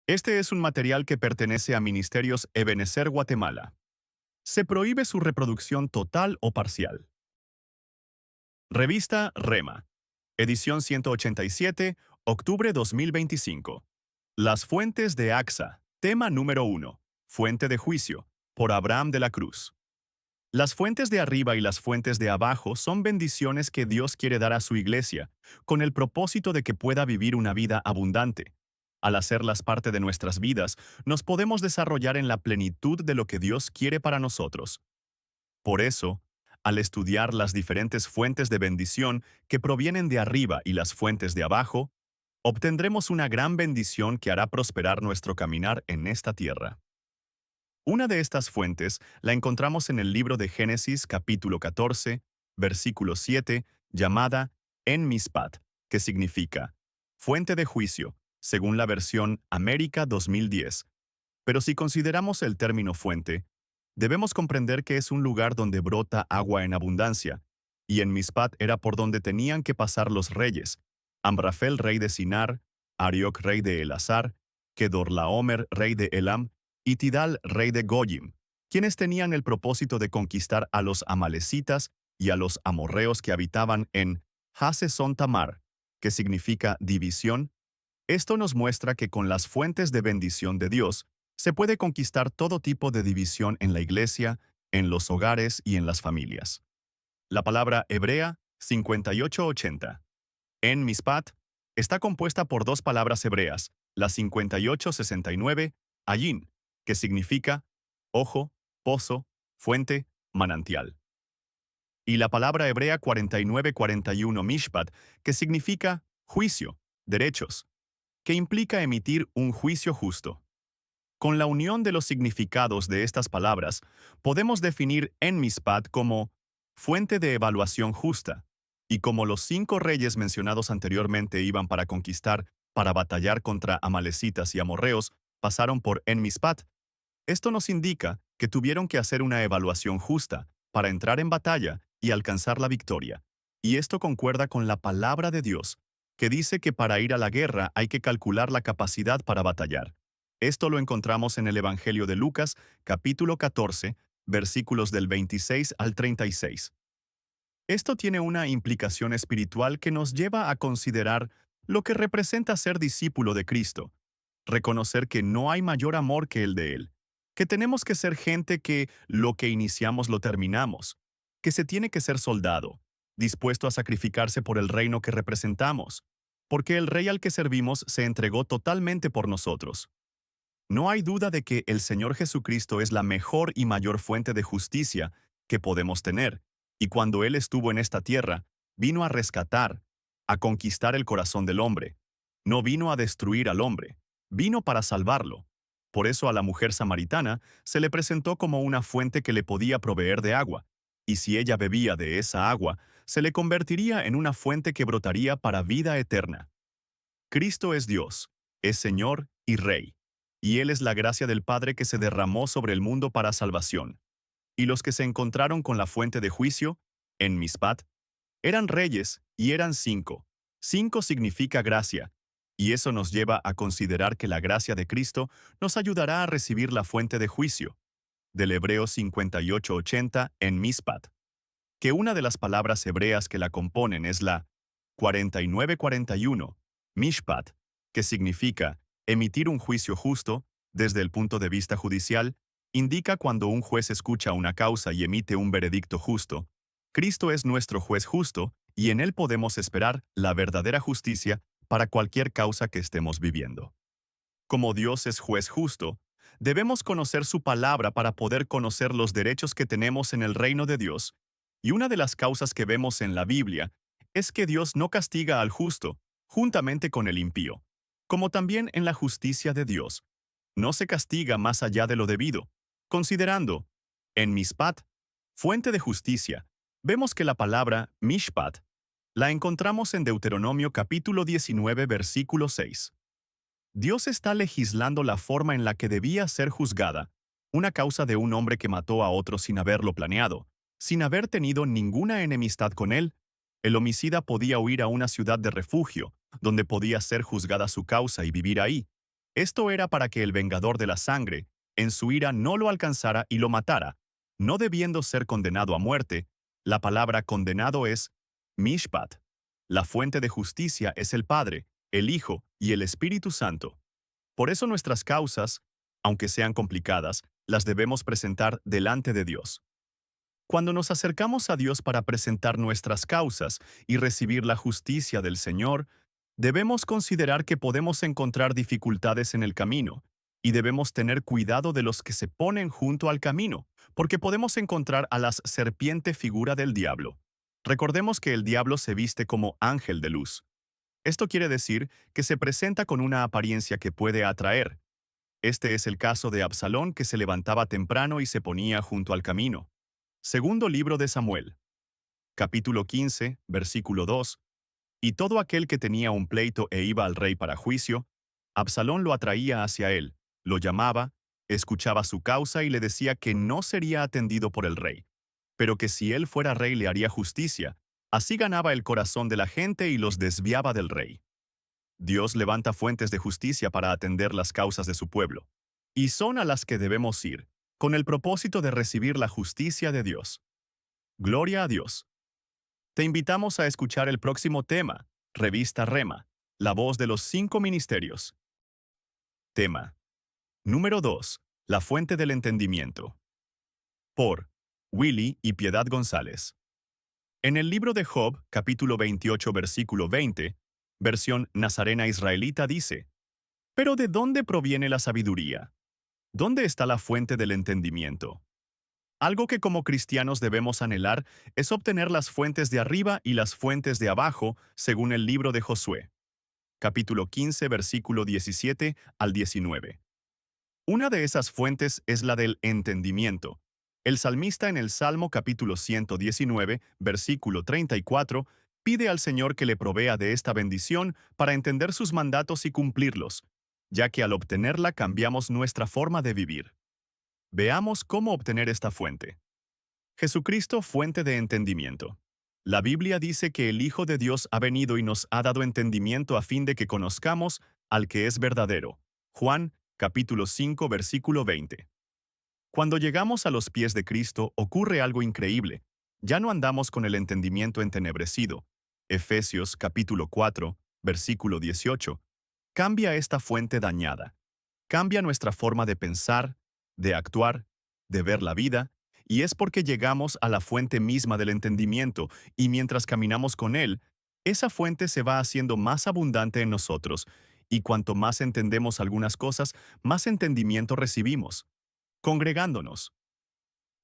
Este es un material que pertenece a Ministerios Ebenezer Guatemala. Se prohíbe su reproducción total o parcial. Revista Rema. Edición 187, octubre 2025. Las fuentes de AXA. Tema número 1. Fuente de juicio. Por Abraham de la Cruz. Las fuentes de arriba y las fuentes de abajo son bendiciones que Dios quiere dar a su iglesia, con el propósito de que pueda vivir una vida abundante. Al hacerlas parte de nuestras vidas, nos podemos desarrollar en la plenitud de lo que Dios quiere para nosotros. Por eso, al estudiar las diferentes fuentes de bendición que provienen de arriba y las fuentes de abajo, obtendremos una gran bendición que hará prosperar nuestro caminar en esta tierra. Una de estas fuentes la encontramos en el libro de Génesis capítulo 14, versículo 7, llamada En Mispat, que significa fuente de juicio, según la versión América 2010. Pero si consideramos el término fuente, debemos comprender que es un lugar donde brota agua en abundancia, y en Mispat era por donde tenían que pasar los reyes, Amrafel rey de Sinar, Arioc rey de Elazar, Kedorlaomer rey de Elam, y Tidal rey de Goyim, quienes tenían el propósito de conquistar a los amalecitas y a los amorreos que habitaban en Haseson Tamar, que significa división. Esto nos muestra que con las fuentes de bendición de Dios, se puede conquistar todo tipo de división en la iglesia, en los hogares y en las familias. La palabra hebrea 5880. En Mispat está compuesta por dos palabras hebreas, la 5869, ayin, que significa ojo, pozo, fuente, manantial. Y la palabra hebrea 4941 mishpat, que significa juicio, derechos, que implica emitir un juicio justo. Con la unión de los significados de estas palabras, podemos definir en Mispat como fuente de evaluación justa, y como los 5 reyes mencionados anteriormente iban para conquistar, para batallar contra amalecitas y amorreos, pasaron por En Mispat. Esto nos indica que tuvieron que hacer una evaluación justa para entrar en batalla y alcanzar la victoria. Y esto concuerda con la palabra de Dios, que dice que para ir a la guerra hay que calcular la capacidad para batallar. Esto lo encontramos en el Evangelio de Lucas, capítulo 14, versículos del 26 al 36. Esto tiene una implicación espiritual que nos lleva a considerar lo que representa ser discípulo de Cristo, reconocer que no hay mayor amor que el de Él, que tenemos que ser gente que lo que iniciamos lo terminamos, que se tiene que ser soldado, dispuesto a sacrificarse por el reino que representamos, porque el Rey al que servimos se entregó totalmente por nosotros. No hay duda de que el Señor Jesucristo es la mejor y mayor fuente de justicia que podemos tener, y cuando Él estuvo en esta tierra, vino a rescatar, a conquistar el corazón del hombre. No vino a destruir al hombre, vino para salvarlo. Por eso a la mujer samaritana se le presentó como una fuente que le podía proveer de agua, y si ella bebía de esa agua, se le convertiría en una fuente que brotaría para vida eterna. Cristo es Dios, es Señor y Rey, y Él es la gracia del Padre que se derramó sobre el mundo para salvación. Y los que se encontraron con la fuente de juicio, en Mispat, eran reyes y eran 5. 5 significa gracia, y eso nos lleva a considerar que la gracia de Cristo nos ayudará a recibir la fuente de juicio, del hebreo 5880 en Mispat, que una de las palabras hebreas que la componen es la 4941, Mishpat, que significa emitir un juicio justo, desde el punto de vista judicial, indica cuando un juez escucha una causa y emite un veredicto justo. Cristo es nuestro juez justo, y en Él podemos esperar la verdadera justicia para cualquier causa que estemos viviendo. Como Dios es juez justo, debemos conocer su palabra para poder conocer los derechos que tenemos en el reino de Dios, y una de las causas que vemos en la Biblia es que Dios no castiga al justo, juntamente con el impío, como también en la justicia de Dios. No se castiga más allá de lo debido. Considerando, en Mispat, fuente de justicia, vemos que la palabra Mishpat la encontramos en Deuteronomio capítulo 19 versículo 6. Dios está legislando la forma en la que debía ser juzgada una causa de un hombre que mató a otro sin haberlo planeado, sin haber tenido ninguna enemistad con él. El homicida podía huir a una ciudad de refugio, donde podía ser juzgada su causa y vivir ahí. Esto era para que el vengador de la sangre, en su ira, no lo alcanzara y lo matara, no debiendo ser condenado a muerte. La palabra condenado es mishpat. La fuente de justicia es el Padre, el Hijo y el Espíritu Santo. Por eso nuestras causas, aunque sean complicadas, las debemos presentar delante de Dios. Cuando nos acercamos a Dios para presentar nuestras causas y recibir la justicia del Señor, debemos considerar que podemos encontrar dificultades en el camino, y debemos tener cuidado de los que se ponen junto al camino, porque podemos encontrar a la serpiente figura del diablo. Recordemos que el diablo se viste como ángel de luz. Esto quiere decir que se presenta con una apariencia que puede atraer. Este es el caso de Absalón, que se levantaba temprano y se ponía junto al camino. Segundo libro de Samuel, capítulo 15, versículo 2. Y todo aquel que tenía un pleito e iba al rey para juicio, Absalón lo atraía hacia él, lo llamaba, escuchaba su causa y le decía que no sería atendido por el rey, pero que si él fuera rey le haría justicia. Así ganaba el corazón de la gente y los desviaba del rey. Dios levanta fuentes de justicia para atender las causas de su pueblo, y son a las que debemos ir, con el propósito de recibir la justicia de Dios. Gloria a Dios. Te invitamos a escuchar el próximo tema, Revista Rema, la voz de los 5 ministerios. Tema. Número 2. La fuente del entendimiento. Por Willy y Piedad González. En el libro de Job, capítulo 28, versículo 20, versión Nazarena Israelita dice: ¿Pero de dónde proviene la sabiduría? ¿Dónde está la fuente del entendimiento? Algo que como cristianos debemos anhelar es obtener las fuentes de arriba y las fuentes de abajo, según el libro de Josué. Capítulo 15, versículo 17 al 19. Una de esas fuentes es la del entendimiento. El salmista en el Salmo capítulo 119, versículo 34, pide al Señor que le provea de esta bendición para entender sus mandatos y cumplirlos, ya que al obtenerla cambiamos nuestra forma de vivir. Veamos cómo obtener esta fuente. Jesucristo, fuente de entendimiento. La Biblia dice que el Hijo de Dios ha venido y nos ha dado entendimiento a fin de que conozcamos al que es verdadero. Juan, capítulo 5, versículo 20. Cuando llegamos a los pies de Cristo, ocurre algo increíble. Ya no andamos con el entendimiento entenebrecido. Efesios, capítulo 4, versículo 18. Cambia esta fuente dañada. Cambia nuestra forma de pensar, de actuar, de ver la vida, y es porque llegamos a la fuente misma del entendimiento, y mientras caminamos con Él, esa fuente se va haciendo más abundante en nosotros, y cuanto más entendemos algunas cosas, más entendimiento recibimos. Congregándonos.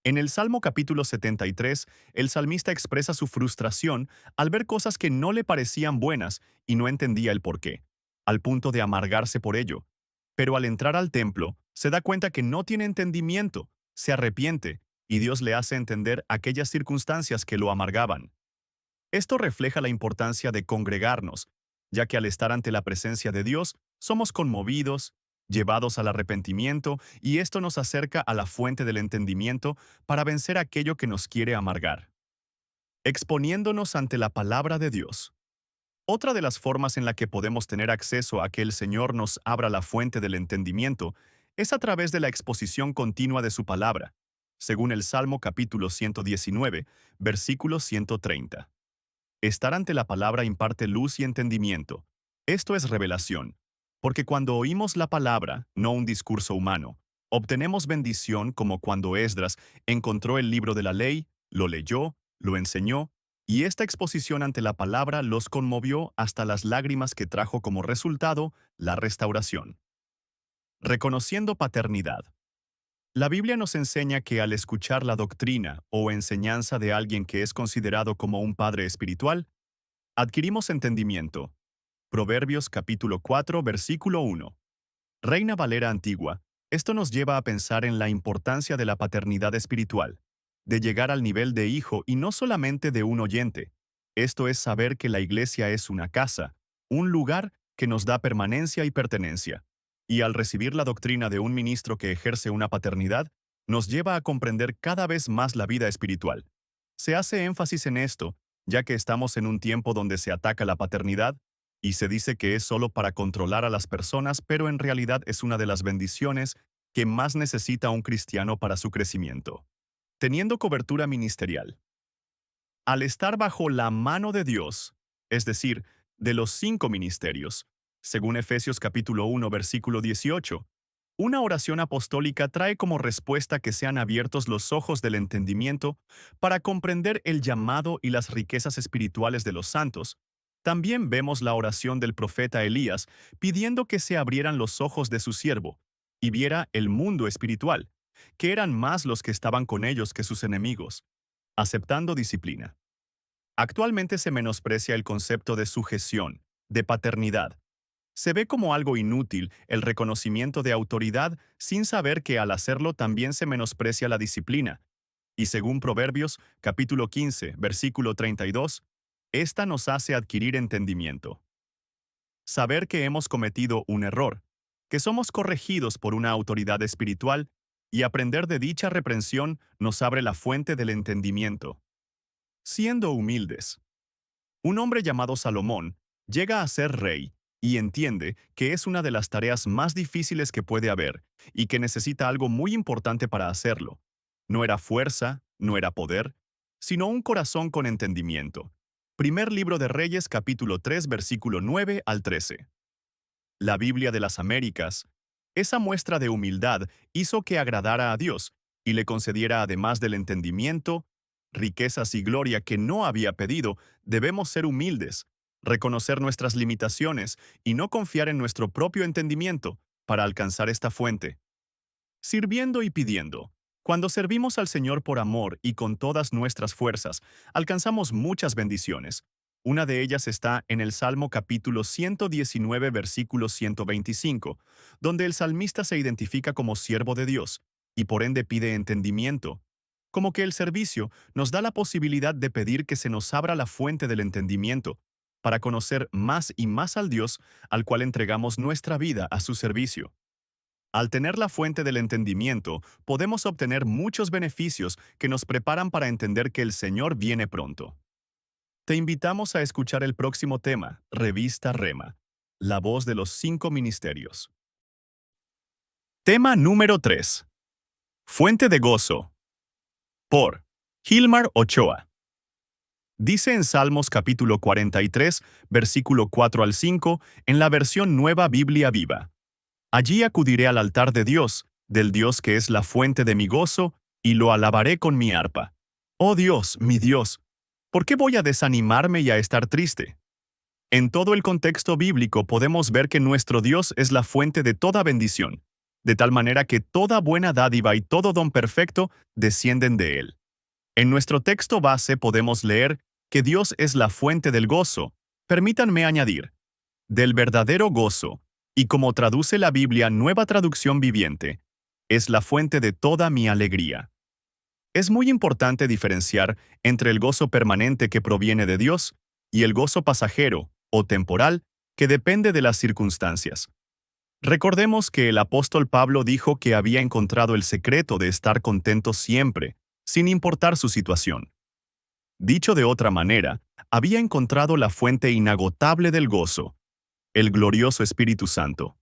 En el Salmo capítulo 73, el salmista expresa su frustración al ver cosas que no le parecían buenas y no entendía el porqué, al punto de amargarse por ello. Pero al entrar al templo, se da cuenta que no tiene entendimiento, se arrepiente, y Dios le hace entender aquellas circunstancias que lo amargaban. Esto refleja la importancia de congregarnos, ya que al estar ante la presencia de Dios, somos conmovidos, llevados al arrepentimiento, y esto nos acerca a la fuente del entendimiento para vencer aquello que nos quiere amargar. Exponiéndonos ante la palabra de Dios. Otra de las formas en la que podemos tener acceso a que el Señor nos abra la fuente del entendimiento es a través de la exposición continua de su palabra, según el Salmo capítulo 119, versículo 130. Estar ante la palabra imparte luz y entendimiento. Esto es revelación, porque cuando oímos la palabra, no un discurso humano, obtenemos bendición como cuando Esdras encontró el libro de la ley, lo leyó, lo enseñó, y esta exposición ante la palabra los conmovió hasta las lágrimas que trajo como resultado la restauración. Reconociendo paternidad. La Biblia nos enseña que al escuchar la doctrina o enseñanza de alguien que es considerado como un padre espiritual, adquirimos entendimiento. Proverbios capítulo 4, versículo 1. Reina Valera Antigua, esto nos lleva a pensar en la importancia de la paternidad espiritual, de llegar al nivel de hijo y no solamente de un oyente. Esto es saber que la iglesia es una casa, un lugar que nos da permanencia y pertenencia. Y al recibir la doctrina de un ministro que ejerce una paternidad, nos lleva a comprender cada vez más la vida espiritual. Se hace énfasis en esto, ya que estamos en un tiempo donde se ataca la paternidad, y se dice que es solo para controlar a las personas, pero en realidad es una de las bendiciones que más necesita un cristiano para su crecimiento. Teniendo cobertura ministerial. Al estar bajo la mano de Dios, es decir, de los 5 ministerios, según Efesios capítulo 1, versículo 18, una oración apostólica trae como respuesta que sean abiertos los ojos del entendimiento para comprender el llamado y las riquezas espirituales de los santos. También vemos la oración del profeta Elías pidiendo que se abrieran los ojos de su siervo y viera el mundo espiritual, que eran más los que estaban con ellos que sus enemigos, aceptando disciplina. Actualmente se menosprecia el concepto de sujeción, de paternidad. Se ve como algo inútil el reconocimiento de autoridad sin saber que al hacerlo también se menosprecia la disciplina. Y según Proverbios, capítulo 15, versículo 32, esta nos hace adquirir entendimiento. Saber que hemos cometido un error, que somos corregidos por una autoridad espiritual, y aprender de dicha reprensión nos abre la fuente del entendimiento. Siendo humildes. Un hombre llamado Salomón llega a ser rey y entiende que es una de las tareas más difíciles que puede haber y que necesita algo muy importante para hacerlo. No era fuerza, no era poder, sino un corazón con entendimiento. Primer libro de Reyes, capítulo 3, versículo 9 al 13. La Biblia de las Américas. Esa muestra de humildad hizo que agradara a Dios y le concediera, además del entendimiento, riquezas y gloria que no había pedido. Debemos ser humildes, reconocer nuestras limitaciones y no confiar en nuestro propio entendimiento para alcanzar esta fuente. Sirviendo y pidiendo. Cuando servimos al Señor por amor y con todas nuestras fuerzas, alcanzamos muchas bendiciones. Una de ellas está en el Salmo capítulo 119, versículo 125, donde el salmista se identifica como siervo de Dios y por ende pide entendimiento. Como que el servicio nos da la posibilidad de pedir que se nos abra la fuente del entendimiento para conocer más y más al Dios al cual entregamos nuestra vida a su servicio. Al tener la fuente del entendimiento, podemos obtener muchos beneficios que nos preparan para entender que el Señor viene pronto. Te invitamos a escuchar el próximo tema, Revista Rema, la voz de los 5 ministerios. Tema número 3. Fuente de gozo. Por Gilmar Ochoa. Dice en Salmos capítulo 43, versículo 4 al 5, en la versión Nueva Biblia Viva. Allí acudiré al altar de Dios, del Dios que es la fuente de mi gozo, y lo alabaré con mi arpa. Oh Dios, mi Dios, ¿por qué voy a desanimarme y a estar triste? En todo el contexto bíblico podemos ver que nuestro Dios es la fuente de toda bendición, de tal manera que toda buena dádiva y todo don perfecto descienden de Él. En nuestro texto base podemos leer que Dios es la fuente del gozo. Permítanme añadir, del verdadero gozo, y como traduce la Biblia Nueva Traducción Viviente, es la fuente de toda mi alegría. Es muy importante diferenciar entre el gozo permanente que proviene de Dios y el gozo pasajero o temporal que depende de las circunstancias. Recordemos que el apóstol Pablo dijo que había encontrado el secreto de estar contento siempre, sin importar su situación. Dicho de otra manera, había encontrado la fuente inagotable del gozo, el glorioso Espíritu Santo.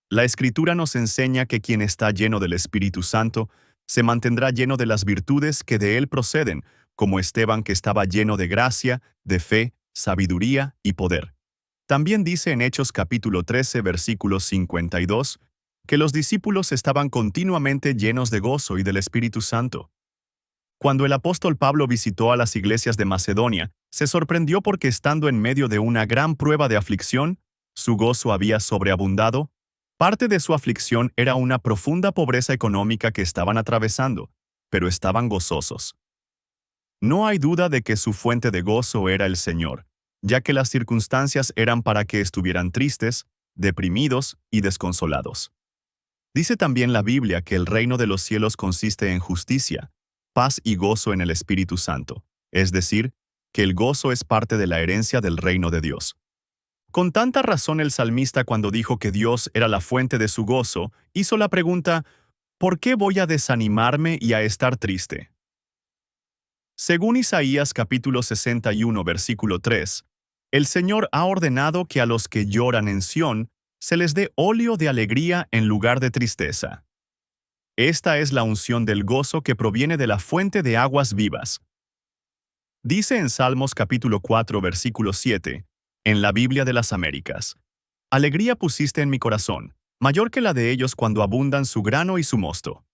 La Escritura nos enseña que quien está lleno del Espíritu Santo se mantendrá lleno de las virtudes que de él proceden, como Esteban que estaba lleno de gracia, de fe, sabiduría y poder. También dice en Hechos capítulo 13, versículo 52, que los discípulos estaban continuamente llenos de gozo y del Espíritu Santo. Cuando el apóstol Pablo visitó a las iglesias de Macedonia, se sorprendió porque estando en medio de una gran prueba de aflicción, su gozo había sobreabundado. Parte de su aflicción era una profunda pobreza económica que estaban atravesando, pero estaban gozosos. No hay duda de que su fuente de gozo era el Señor, ya que las circunstancias eran para que estuvieran tristes, deprimidos y desconsolados. Dice también la Biblia que el reino de los cielos consiste en justicia, paz y gozo en el Espíritu Santo, es decir, que el gozo es parte de la herencia del reino de Dios. Con tanta razón el salmista cuando dijo que Dios era la fuente de su gozo, hizo la pregunta, ¿por qué voy a desanimarme y a estar triste? Según Isaías capítulo 61, versículo 3, El Señor ha ordenado que a los que lloran en Sión se les dé óleo de alegría en lugar de tristeza. Esta es la unción del gozo que proviene de la fuente de aguas vivas. Dice en Salmos capítulo 4, versículo 7, en la Biblia de las Américas: Alegría pusiste en mi corazón, mayor que la de ellos cuando abundan su grano y su mosto.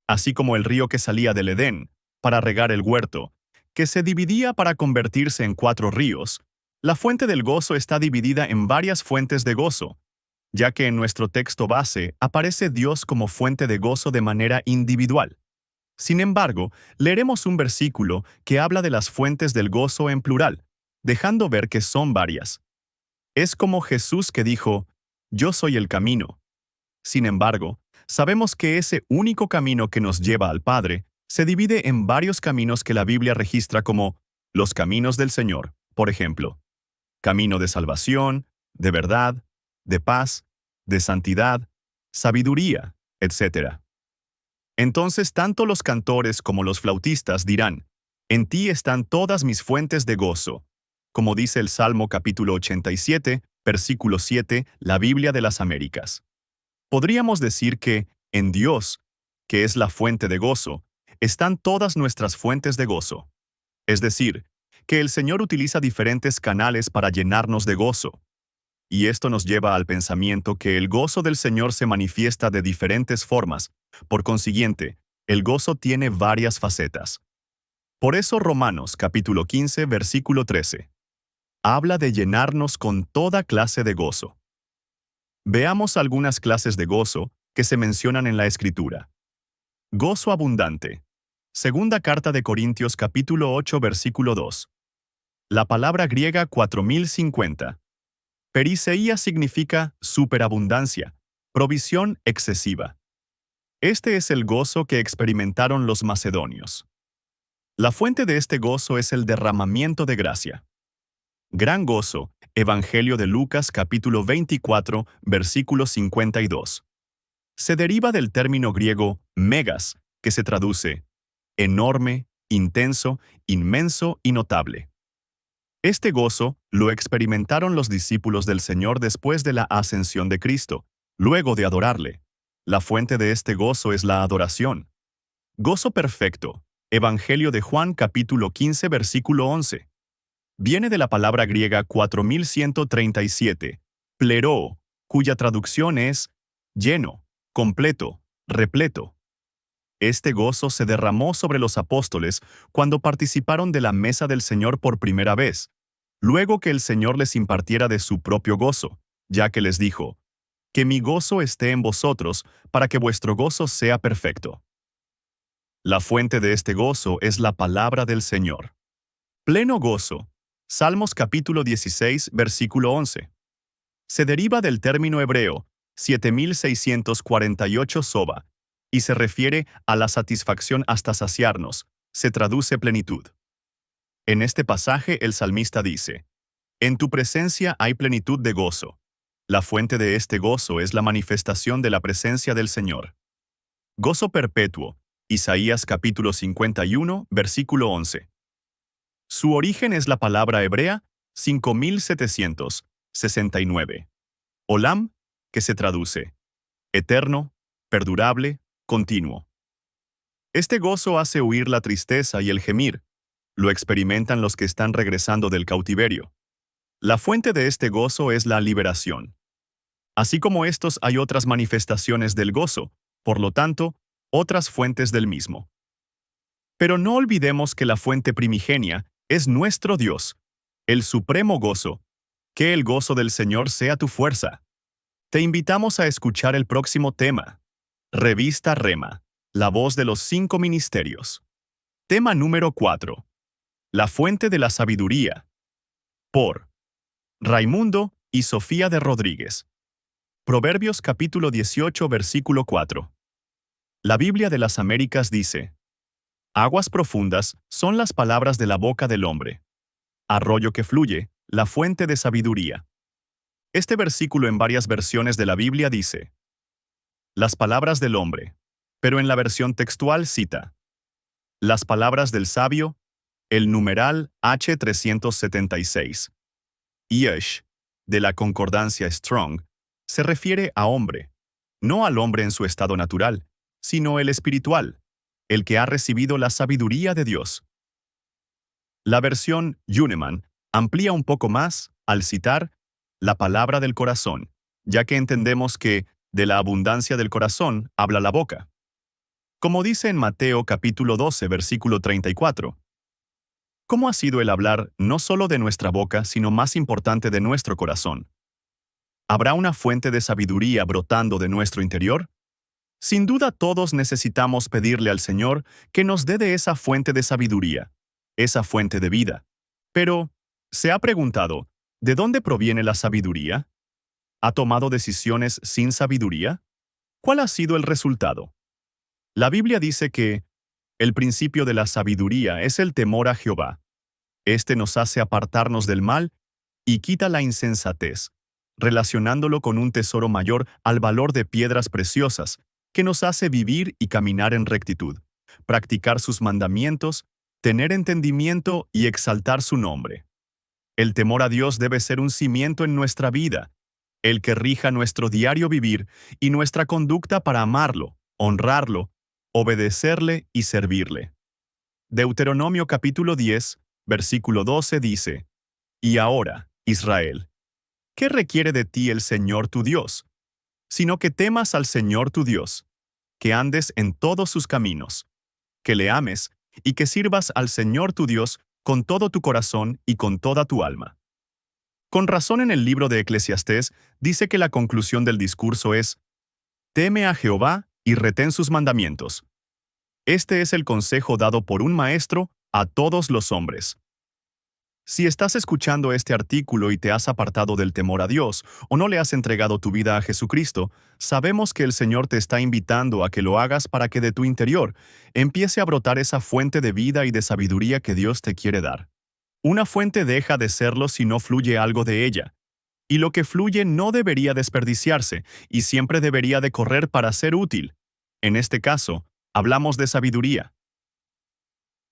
Así como el río que salía del Edén, para regar el huerto, que se dividía para convertirse en 4 ríos, la fuente del gozo está dividida en varias fuentes de gozo, ya que en nuestro texto base aparece Dios como fuente de gozo de manera individual. Sin embargo, leeremos un versículo que habla de las fuentes del gozo en plural, dejando ver que son varias. Es como Jesús que dijo: Yo soy el camino. Sin embargo, sabemos que ese único camino que nos lleva al Padre se divide en varios caminos que la Biblia registra como los caminos del Señor, por ejemplo, camino de salvación, de verdad, de paz, de santidad, sabiduría, etc. Entonces tanto los cantores como los flautistas dirán: En ti están todas mis fuentes de gozo, como dice el Salmo capítulo 87, versículo 7, la Biblia de las Américas. Podríamos decir que, en Dios, que es la fuente de gozo, están todas nuestras fuentes de gozo. Es decir, que el Señor utiliza diferentes canales para llenarnos de gozo. Y esto nos lleva al pensamiento que el gozo del Señor se manifiesta de diferentes formas. Por consiguiente, el gozo tiene varias facetas. Por eso Romanos capítulo 15, versículo 13, habla de llenarnos con toda clase de gozo. Veamos algunas clases de gozo que se mencionan en la Escritura. Gozo abundante. Segunda carta de Corintios capítulo 8, versículo 2. La palabra griega 4050. Periseía significa superabundancia, provisión excesiva. Este es el gozo que experimentaron los macedonios. La fuente de este gozo es el derramamiento de gracia. Gran gozo, Evangelio de Lucas capítulo 24, versículo 52. Se deriva del término griego megas, que se traduce enorme, intenso, inmenso y notable. Este gozo lo experimentaron los discípulos del Señor después de la ascensión de Cristo, luego de adorarle. La fuente de este gozo es la adoración. Gozo perfecto, Evangelio de Juan capítulo 15, versículo 11. Viene de la palabra griega 4137, pleroo, cuya traducción es lleno, completo, repleto. Este gozo se derramó sobre los apóstoles cuando participaron de la mesa del Señor por primera vez, luego que el Señor les impartiera de su propio gozo, ya que les dijo: Que mi gozo esté en vosotros, para que vuestro gozo sea perfecto. La fuente de este gozo es la palabra del Señor. Pleno gozo. Salmos capítulo 16, versículo 11. Se deriva del término hebreo 7648 soba, y se refiere a la satisfacción hasta saciarnos, se traduce plenitud. En este pasaje el salmista dice: En tu presencia hay plenitud de gozo. La fuente de este gozo es la manifestación de la presencia del Señor. Gozo perpetuo, Isaías capítulo 51, versículo 11. Su origen es la palabra hebrea 5769. Olam, que se traduce eterno, perdurable, continuo. Este gozo hace huir la tristeza y el gemir. Lo experimentan los que están regresando del cautiverio. La fuente de este gozo es la liberación. Así como estos hay otras manifestaciones del gozo, por lo tanto, otras fuentes del mismo. Pero no olvidemos que la fuente primigenia es nuestro Dios, el supremo gozo. Que el gozo del Señor sea tu fuerza. Te invitamos a escuchar el próximo tema. Revista Rema, la voz de los 5 ministerios. Tema número 4. La fuente de la sabiduría. Por Raimundo y Sofía de Rodríguez. Proverbios capítulo 18, versículo 4. La Biblia de las Américas dice: Aguas profundas son las palabras de la boca del hombre. Arroyo que fluye, la fuente de sabiduría. Este versículo en varias versiones de la Biblia dice: Las palabras del hombre, pero en la versión textual cita: Las palabras del sabio, el numeral H376. Yesh, de la concordancia Strong, se refiere a hombre, no al hombre en su estado natural, sino el espiritual, el que ha recibido la sabiduría de Dios. La versión Yuneman amplía un poco más al citar la palabra del corazón, ya que entendemos que de la abundancia del corazón habla la boca. Como dice en Mateo capítulo 12, versículo 34, ¿cómo ha sido el hablar no solo de nuestra boca, sino más importante de nuestro corazón? ¿Habrá una fuente de sabiduría brotando de nuestro interior? Sin duda todos necesitamos pedirle al Señor que nos dé de esa fuente de sabiduría, esa fuente de vida. Pero, ¿se ha preguntado, ¿de dónde proviene la sabiduría? ¿Ha tomado decisiones sin sabiduría? ¿Cuál ha sido el resultado? La Biblia dice que el principio de la sabiduría es el temor a Jehová. Este nos hace apartarnos del mal y quita la insensatez, relacionándolo con un tesoro mayor al valor de piedras preciosas, que nos hace vivir y caminar en rectitud, practicar sus mandamientos, tener entendimiento y exaltar su nombre. El temor a Dios debe ser un cimiento en nuestra vida, el que rija nuestro diario vivir y nuestra conducta para amarlo, honrarlo, obedecerle y servirle. Deuteronomio capítulo 10, versículo 12 dice, «Y ahora, Israel, ¿qué requiere de ti el Señor tu Dios? Sino que temas al Señor tu Dios, que andes en todos sus caminos, que le ames y que sirvas al Señor tu Dios con todo tu corazón y con toda tu alma». Con razón en el libro de Eclesiastés dice que la conclusión del discurso es, «Teme a Jehová y retén sus mandamientos». Este es el consejo dado por un maestro a todos los hombres. Si estás escuchando este artículo y te has apartado del temor a Dios o no le has entregado tu vida a Jesucristo, sabemos que el Señor te está invitando a que lo hagas para que de tu interior empiece a brotar esa fuente de vida y de sabiduría que Dios te quiere dar. Una fuente deja de serlo si no fluye algo de ella. Y lo que fluye no debería desperdiciarse y siempre debería de correr para ser útil. En este caso, hablamos de sabiduría.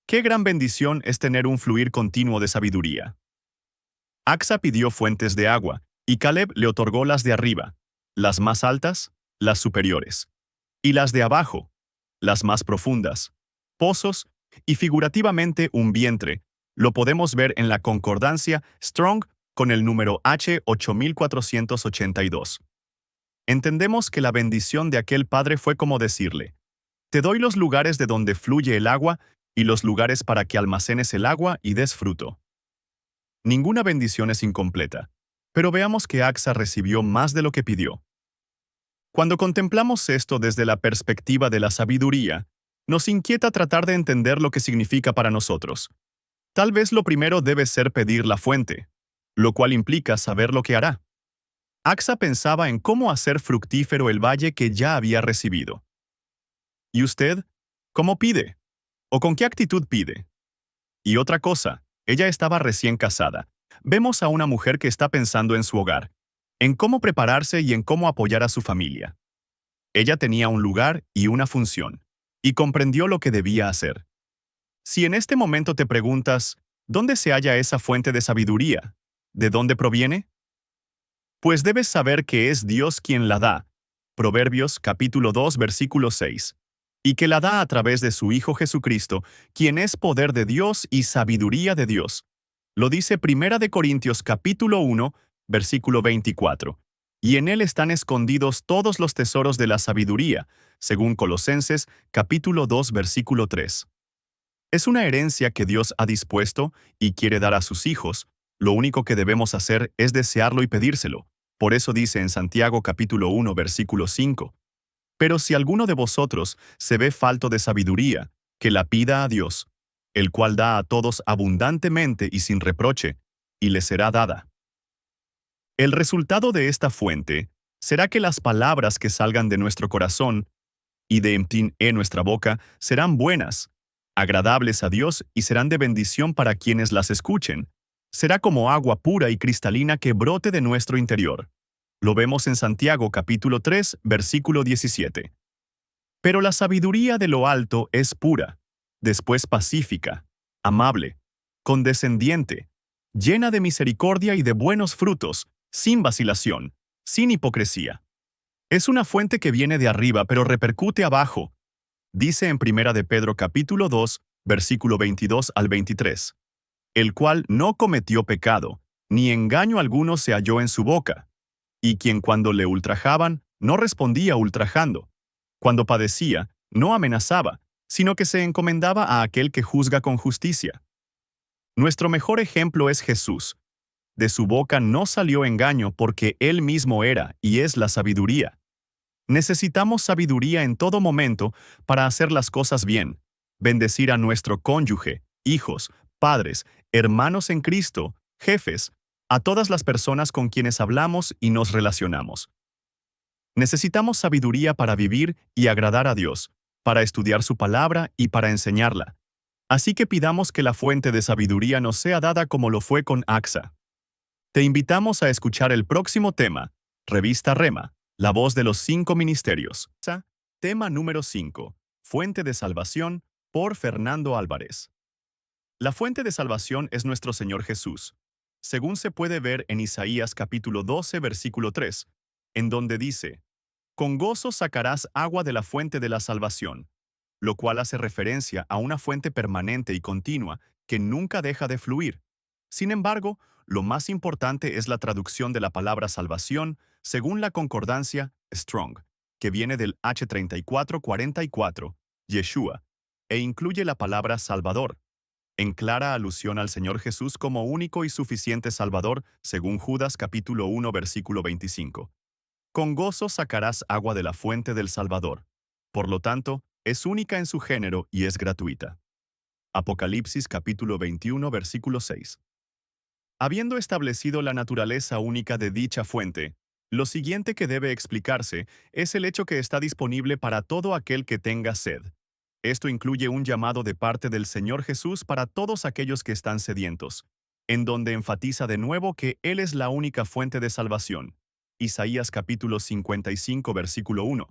Qué gran bendición es tener un fluir continuo de sabiduría. Acsa pidió fuentes de agua, y Caleb le otorgó las de arriba, las más altas, las superiores, y las de abajo, las más profundas, pozos, y figurativamente un vientre. Lo podemos ver en la concordancia Strong con el número H8482. Entendemos que la bendición de aquel padre fue como decirle, «Te doy los lugares de donde fluye el agua y los lugares para que almacenes el agua y des fruto». Ninguna bendición es incompleta, pero veamos que Acsa recibió más de lo que pidió. Cuando contemplamos esto desde la perspectiva de la sabiduría, nos inquieta tratar de entender lo que significa para nosotros. Tal vez lo primero debe ser pedir la fuente, lo cual implica saber lo que hará. Acsa pensaba en cómo hacer fructífero el valle que ya había recibido. ¿Y usted? ¿Cómo pide? ¿O con qué actitud pide? Y otra cosa, ella estaba recién casada. Vemos a una mujer que está pensando en su hogar, en cómo prepararse y en cómo apoyar a su familia. Ella tenía un lugar y una función, y comprendió lo que debía hacer. Si en este momento te preguntas, ¿dónde se halla esa fuente de sabiduría? ¿De dónde proviene? Pues debes saber que es Dios quien la da. Proverbios capítulo 2, versículo 6. Y que la da a través de su Hijo Jesucristo, quien es poder de Dios y sabiduría de Dios. Lo dice Primera de Corintios capítulo 1, versículo 24. Y en él están escondidos todos los tesoros de la sabiduría, según Colosenses capítulo 2, versículo 3. Es una herencia que Dios ha dispuesto y quiere dar a sus hijos. Lo único que debemos hacer es desearlo y pedírselo. Por eso dice en Santiago capítulo 1, versículo 5. Pero si alguno de vosotros se ve falto de sabiduría, que la pida a Dios, el cual da a todos abundantemente y sin reproche, y le será dada. El resultado de esta fuente será que las palabras que salgan de nuestro corazón y de Emptin nuestra boca serán buenas, agradables a Dios y serán de bendición para quienes las escuchen. Será como agua pura y cristalina que brote de nuestro interior. Lo vemos en Santiago capítulo 3, versículo 17. Pero la sabiduría de lo alto es pura, después pacífica, amable, condescendiente, llena de misericordia y de buenos frutos, sin vacilación, sin hipocresía. Es una fuente que viene de arriba pero repercute abajo. Dice en Primera de Pedro capítulo 2, versículo 22 al 23, el cual no cometió pecado, ni engaño alguno se halló en su boca, y quien cuando le ultrajaban, no respondía ultrajando. Cuando padecía, no amenazaba, sino que se encomendaba a aquel que juzga con justicia. Nuestro mejor ejemplo es Jesús. De su boca no salió engaño porque Él mismo era y es la sabiduría. Necesitamos sabiduría en todo momento para hacer las cosas bien, bendecir a nuestro cónyuge, hijos, padres, hermanos en Cristo, jefes, a todas las personas con quienes hablamos y nos relacionamos. Necesitamos sabiduría para vivir y agradar a Dios, para estudiar su palabra y para enseñarla. Así que pidamos que la fuente de sabiduría nos sea dada como lo fue con Axa. Te invitamos a escuchar el próximo tema, Revista Rema, la voz de los 5 ministerios. Tema número 5, Fuente de Salvación, por Fernando Álvarez. La fuente de salvación es nuestro Señor Jesús, según se puede ver en Isaías capítulo 12, versículo 3, en donde dice, «Con gozo sacarás agua de la fuente de la salvación», lo cual hace referencia a una fuente permanente y continua que nunca deja de fluir. Sin embargo, lo más importante es la traducción de la palabra salvación según la concordancia Strong, que viene del H3444, Yeshua, e incluye la palabra Salvador, en clara alusión al Señor Jesús como único y suficiente Salvador, según Judas capítulo 1, versículo 25. Con gozo sacarás agua de la fuente del Salvador. Por lo tanto, es única en su género y es gratuita. Apocalipsis capítulo 21, versículo 6. Habiendo establecido la naturaleza única de dicha fuente, lo siguiente que debe explicarse es el hecho que está disponible para todo aquel que tenga sed. Esto incluye un llamado de parte del Señor Jesús para todos aquellos que están sedientos, en donde enfatiza de nuevo que Él es la única fuente de salvación. Isaías capítulo 55, versículo 1.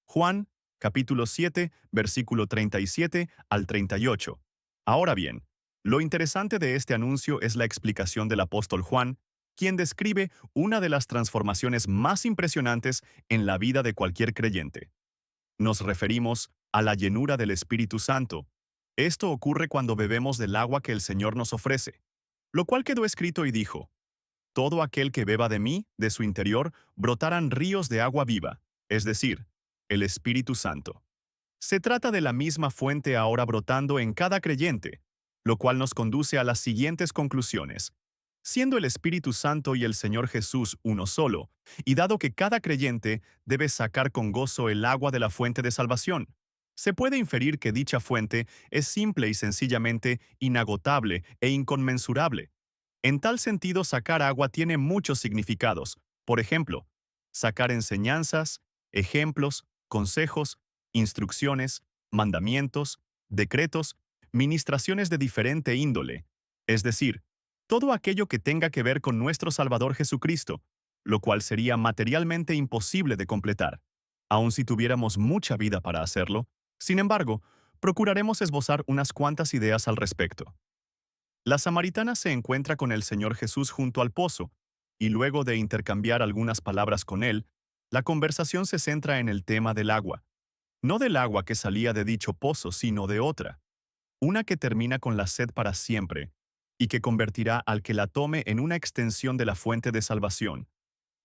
Juan capítulo 7, versículo 37 al 38. Ahora bien, lo interesante de este anuncio es la explicación del apóstol Juan, quien describe una de las transformaciones más impresionantes en la vida de cualquier creyente. Nos referimos a la llenura del Espíritu Santo. Esto ocurre cuando bebemos del agua que el Señor nos ofrece, lo cual quedó escrito y dijo, «Todo aquel que beba de mí, de su interior, brotarán ríos de agua viva», es decir, el Espíritu Santo. Se trata de la misma fuente ahora brotando en cada creyente, lo cual nos conduce a las siguientes conclusiones. Siendo el Espíritu Santo y el Señor Jesús uno solo, y dado que cada creyente debe sacar con gozo el agua de la fuente de salvación, se puede inferir que dicha fuente es simple y sencillamente inagotable e inconmensurable. En tal sentido, sacar agua tiene muchos significados. Por ejemplo, sacar enseñanzas, ejemplos, consejos, instrucciones, mandamientos, decretos, ministraciones de diferente índole, es decir, todo aquello que tenga que ver con nuestro Salvador Jesucristo, lo cual sería materialmente imposible de completar, aun si tuviéramos mucha vida para hacerlo. Sin embargo, procuraremos esbozar unas cuantas ideas al respecto. La samaritana se encuentra con el Señor Jesús junto al pozo, y luego de intercambiar algunas palabras con él, la conversación se centra en el tema del agua. No del agua que salía de dicho pozo, sino de otra, una que termina con la sed para siempre, y que convertirá al que la tome en una extensión de la fuente de salvación.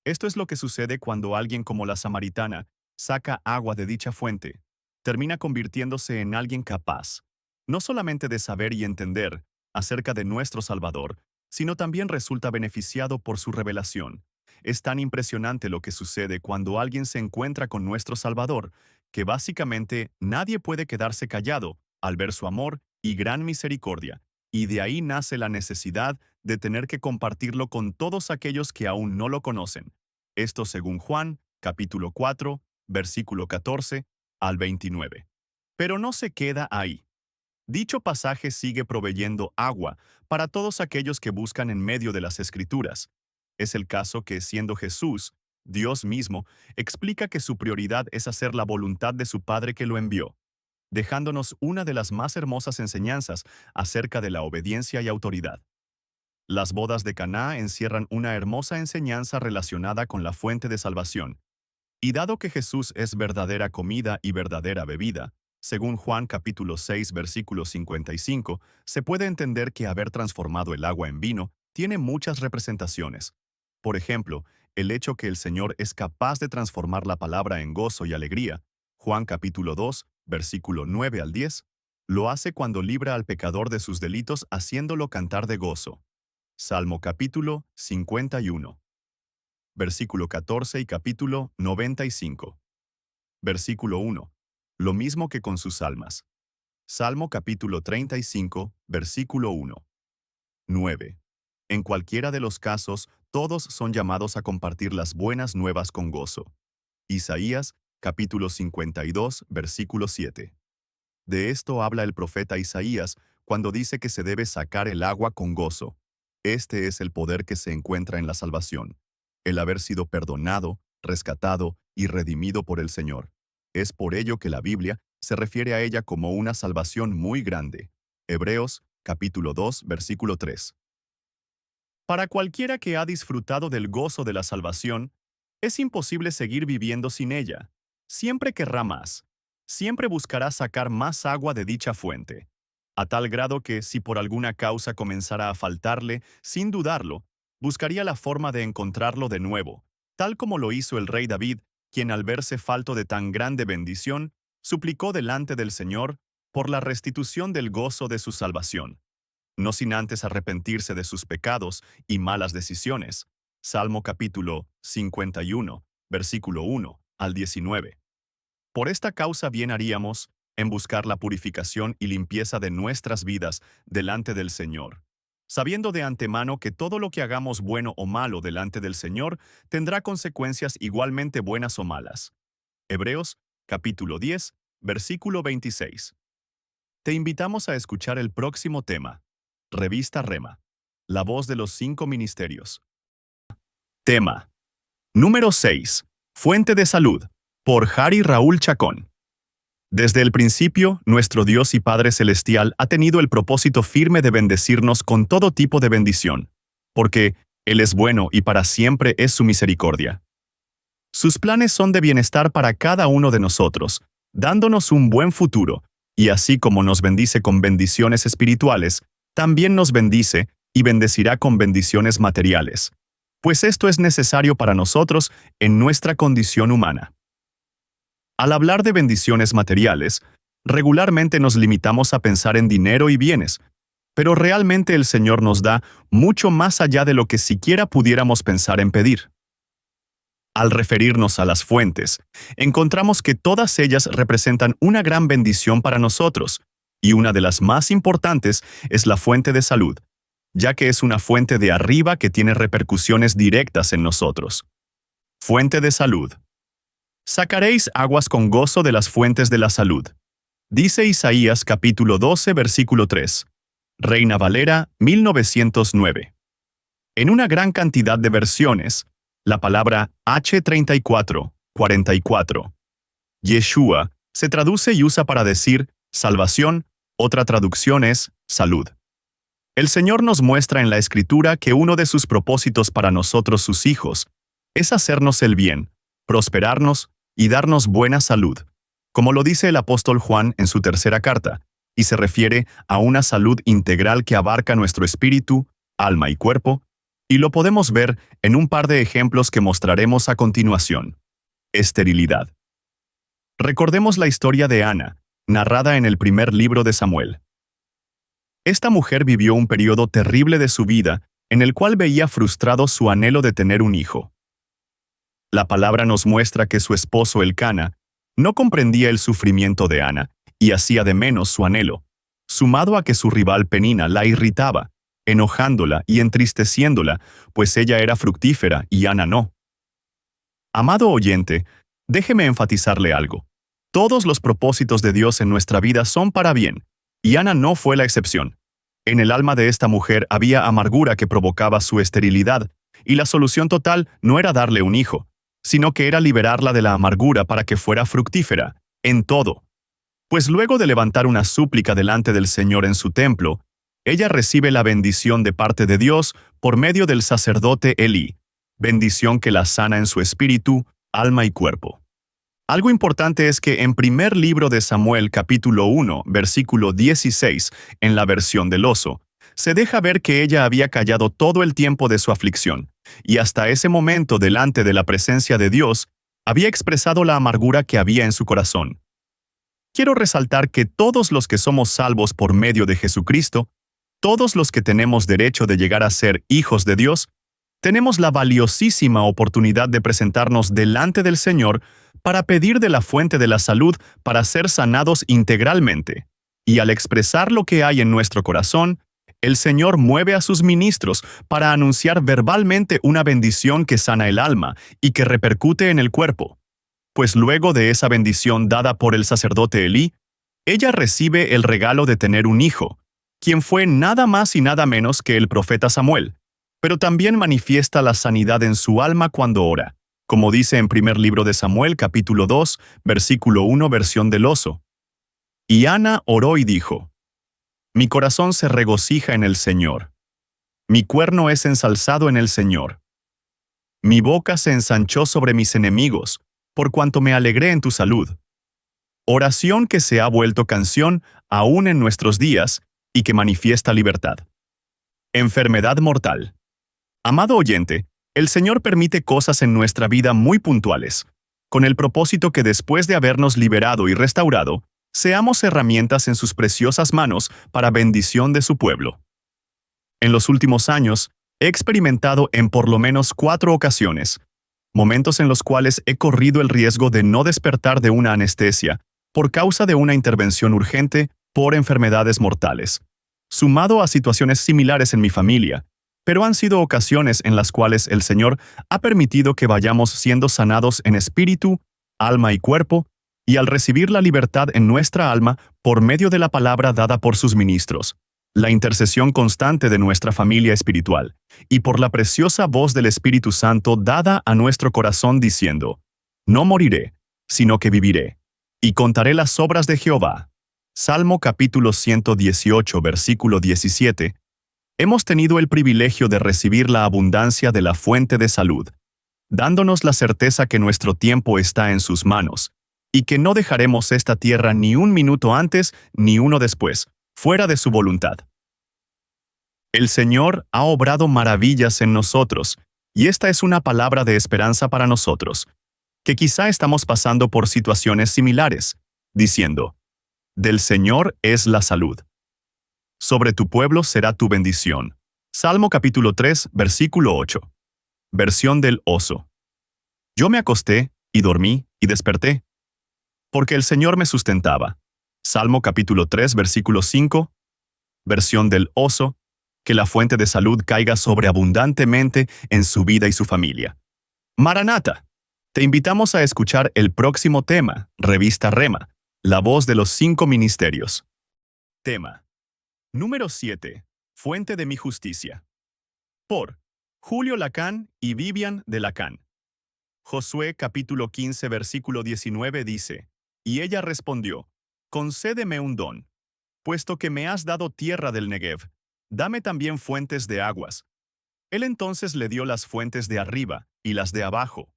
Esto es lo que sucede cuando alguien como la samaritana saca agua de dicha fuente. Termina convirtiéndose en alguien capaz, no solamente de saber y entender acerca de nuestro Salvador, sino también resulta beneficiado por su revelación. Es tan impresionante lo que sucede cuando alguien se encuentra con nuestro Salvador, que básicamente nadie puede quedarse callado al ver su amor y gran misericordia, y de ahí nace la necesidad de tener que compartirlo con todos aquellos que aún no lo conocen. Esto según Juan, capítulo 4, versículo 14 al 29. Pero no se queda ahí. Dicho pasaje sigue proveyendo agua para todos aquellos que buscan en medio de las Escrituras. Es el caso que, siendo Jesús, Dios mismo, explica que su prioridad es hacer la voluntad de su Padre que lo envió, dejándonos una de las más hermosas enseñanzas acerca de la obediencia y autoridad. Las bodas de Caná encierran una hermosa enseñanza relacionada con la fuente de salvación. Y dado que Jesús es verdadera comida y verdadera bebida, según Juan capítulo 6 versículo 55, se puede entender que haber transformado el agua en vino tiene muchas representaciones. Por ejemplo, el hecho que el Señor es capaz de transformar la palabra en gozo y alegría, Juan capítulo 2, versículo 9 al 10, lo hace cuando libra al pecador de sus delitos haciéndolo cantar de gozo. Salmo capítulo 51. Versículo 14 y capítulo 95. Versículo 1. Lo mismo que con sus almas. Salmo capítulo 35, versículo 1. 9. En cualquiera de los casos, todos son llamados a compartir las buenas nuevas con gozo. Isaías capítulo 52, versículo 7. De esto habla el profeta Isaías cuando dice que se debe sacar el agua con gozo. Este es el poder que se encuentra en la salvación, el haber sido perdonado, rescatado y redimido por el Señor. Es por ello que la Biblia se refiere a ella como una salvación muy grande. Hebreos, capítulo 2, versículo 3. Para cualquiera que ha disfrutado del gozo de la salvación, es imposible seguir viviendo sin ella. Siempre querrá más. Siempre buscará sacar más agua de dicha fuente. A tal grado que, si por alguna causa comenzara a faltarle, sin dudarlo, buscaría la forma de encontrarlo de nuevo, tal como lo hizo el rey David, quien al verse falto de tan grande bendición, suplicó delante del Señor por la restitución del gozo de su salvación, no sin antes arrepentirse de sus pecados y malas decisiones. Salmo capítulo 51, versículo 1 al 19. Por esta causa bien haríamos en buscar la purificación y limpieza de nuestras vidas delante del Señor, sabiendo de antemano que todo lo que hagamos bueno o malo delante del Señor tendrá consecuencias igualmente buenas o malas. Hebreos, capítulo 10, versículo 26. Te invitamos a escuchar el próximo tema. Revista Rema. La voz de los 5 ministerios. Tema. Número 6. Fuente de salud. Por Harry Raúl Chacón. Desde el principio, nuestro Dios y Padre Celestial ha tenido el propósito firme de bendecirnos con todo tipo de bendición, porque Él es bueno y para siempre es su misericordia. Sus planes son de bienestar para cada uno de nosotros, dándonos un buen futuro, y así como nos bendice con bendiciones espirituales, también nos bendice y bendecirá con bendiciones materiales, pues esto es necesario para nosotros en nuestra condición humana. Al hablar de bendiciones materiales, regularmente nos limitamos a pensar en dinero y bienes, pero realmente el Señor nos da mucho más allá de lo que siquiera pudiéramos pensar en pedir. Al referirnos a las fuentes, encontramos que todas ellas representan una gran bendición para nosotros, y una de las más importantes es la fuente de salud, ya que es una fuente de arriba que tiene repercusiones directas en nosotros. Fuente de salud. Sacaréis aguas con gozo de las fuentes de la salud. Dice Isaías capítulo 12 versículo 3. Reina Valera 1909. En una gran cantidad de versiones, la palabra H34, 44, Yeshua, se traduce y usa para decir salvación, otra traducción es salud. El Señor nos muestra en la Escritura que uno de sus propósitos para nosotros sus hijos es hacernos el bien, prosperarnos y darnos buena salud, como lo dice el apóstol Juan en su tercera carta, y se refiere a una salud integral que abarca nuestro espíritu, alma y cuerpo, y lo podemos ver en un par de ejemplos que mostraremos a continuación. Esterilidad. Recordemos la historia de Ana, narrada en el primer libro de Samuel. Esta mujer vivió un periodo terrible de su vida en el cual veía frustrado su anhelo de tener un hijo. La palabra nos muestra que su esposo Elcana no comprendía el sufrimiento de Ana y hacía de menos su anhelo, sumado a que su rival Penina la irritaba, enojándola y entristeciéndola, pues ella era fructífera y Ana no. Amado oyente, déjeme enfatizarle algo. Todos los propósitos de Dios en nuestra vida son para bien, y Ana no fue la excepción. En el alma de esta mujer había amargura que provocaba su esterilidad, y la solución total no era darle un hijo, sino que era liberarla de la amargura para que fuera fructífera, en todo. Pues luego de levantar una súplica delante del Señor en su templo, ella recibe la bendición de parte de Dios por medio del sacerdote Elí, bendición que la sana en su espíritu, alma y cuerpo. Algo importante es que en primer libro de Samuel capítulo 1, versículo 16, en la versión del oso, se deja ver que ella había callado todo el tiempo de su aflicción, y hasta ese momento delante de la presencia de Dios, había expresado la amargura que había en su corazón. Quiero resaltar que todos los que somos salvos por medio de Jesucristo, todos los que tenemos derecho de llegar a ser hijos de Dios, tenemos la valiosísima oportunidad de presentarnos delante del Señor para pedir de la fuente de la salud para ser sanados integralmente. Y al expresar lo que hay en nuestro corazón, el Señor mueve a sus ministros para anunciar verbalmente una bendición que sana el alma y que repercute en el cuerpo. Pues luego de esa bendición dada por el sacerdote Elí, ella recibe el regalo de tener un hijo, quien fue nada más y nada menos que el profeta Samuel, pero también manifiesta la sanidad en su alma cuando ora, como dice en primer libro de Samuel capítulo 2, versículo 1, versión del oso. Y Ana oró y dijo: Mi corazón se regocija en el Señor. Mi cuerno es ensalzado en el Señor. Mi boca se ensanchó sobre mis enemigos, por cuanto me alegré en tu salud. Oración que se ha vuelto canción aún en nuestros días y que manifiesta libertad. Enfermedad mortal. Amado oyente, el Señor permite cosas en nuestra vida muy puntuales, con el propósito que después de habernos liberado y restaurado, seamos herramientas en sus preciosas manos para bendición de su pueblo. En los últimos años, he experimentado en por lo menos 4 ocasiones, momentos en los cuales he corrido el riesgo de no despertar de una anestesia por causa de una intervención urgente por enfermedades mortales, sumado a situaciones similares en mi familia, pero han sido ocasiones en las cuales el Señor ha permitido que vayamos siendo sanados en espíritu, alma y cuerpo, y al recibir la libertad en nuestra alma por medio de la palabra dada por sus ministros, la intercesión constante de nuestra familia espiritual, y por la preciosa voz del Espíritu Santo dada a nuestro corazón diciendo: No moriré, sino que viviré, y contaré las obras de Jehová. Salmo capítulo 118, versículo 17. Hemos tenido el privilegio de recibir la abundancia de la fuente de salud, dándonos la certeza que nuestro tiempo está en sus manos, y que no dejaremos esta tierra ni un minuto antes ni uno después, fuera de su voluntad. El Señor ha obrado maravillas en nosotros, y esta es una palabra de esperanza para nosotros, que quizá estamos pasando por situaciones similares, diciendo: Del Señor es la salud. Sobre tu pueblo será tu bendición. Salmo capítulo 3, versículo 8. Versión del oso. Yo me acosté, y dormí, y desperté, porque el Señor me sustentaba. Salmo capítulo 3, versículo 5. Versión del oso. Que la fuente de salud caiga sobreabundantemente en su vida y su familia. Maranata. Te invitamos a escuchar el próximo tema, Revista Rema, la voz de los 5 ministerios. Tema. Número 7. Fuente de mi justicia. Por Julio Lacán y Vivian de Lacán. Josué capítulo 15 versículo 19 dice: Y ella respondió: Concédeme un don, puesto que me has dado tierra del Negev, dame también fuentes de aguas. Él entonces le dio las fuentes de arriba y las de abajo.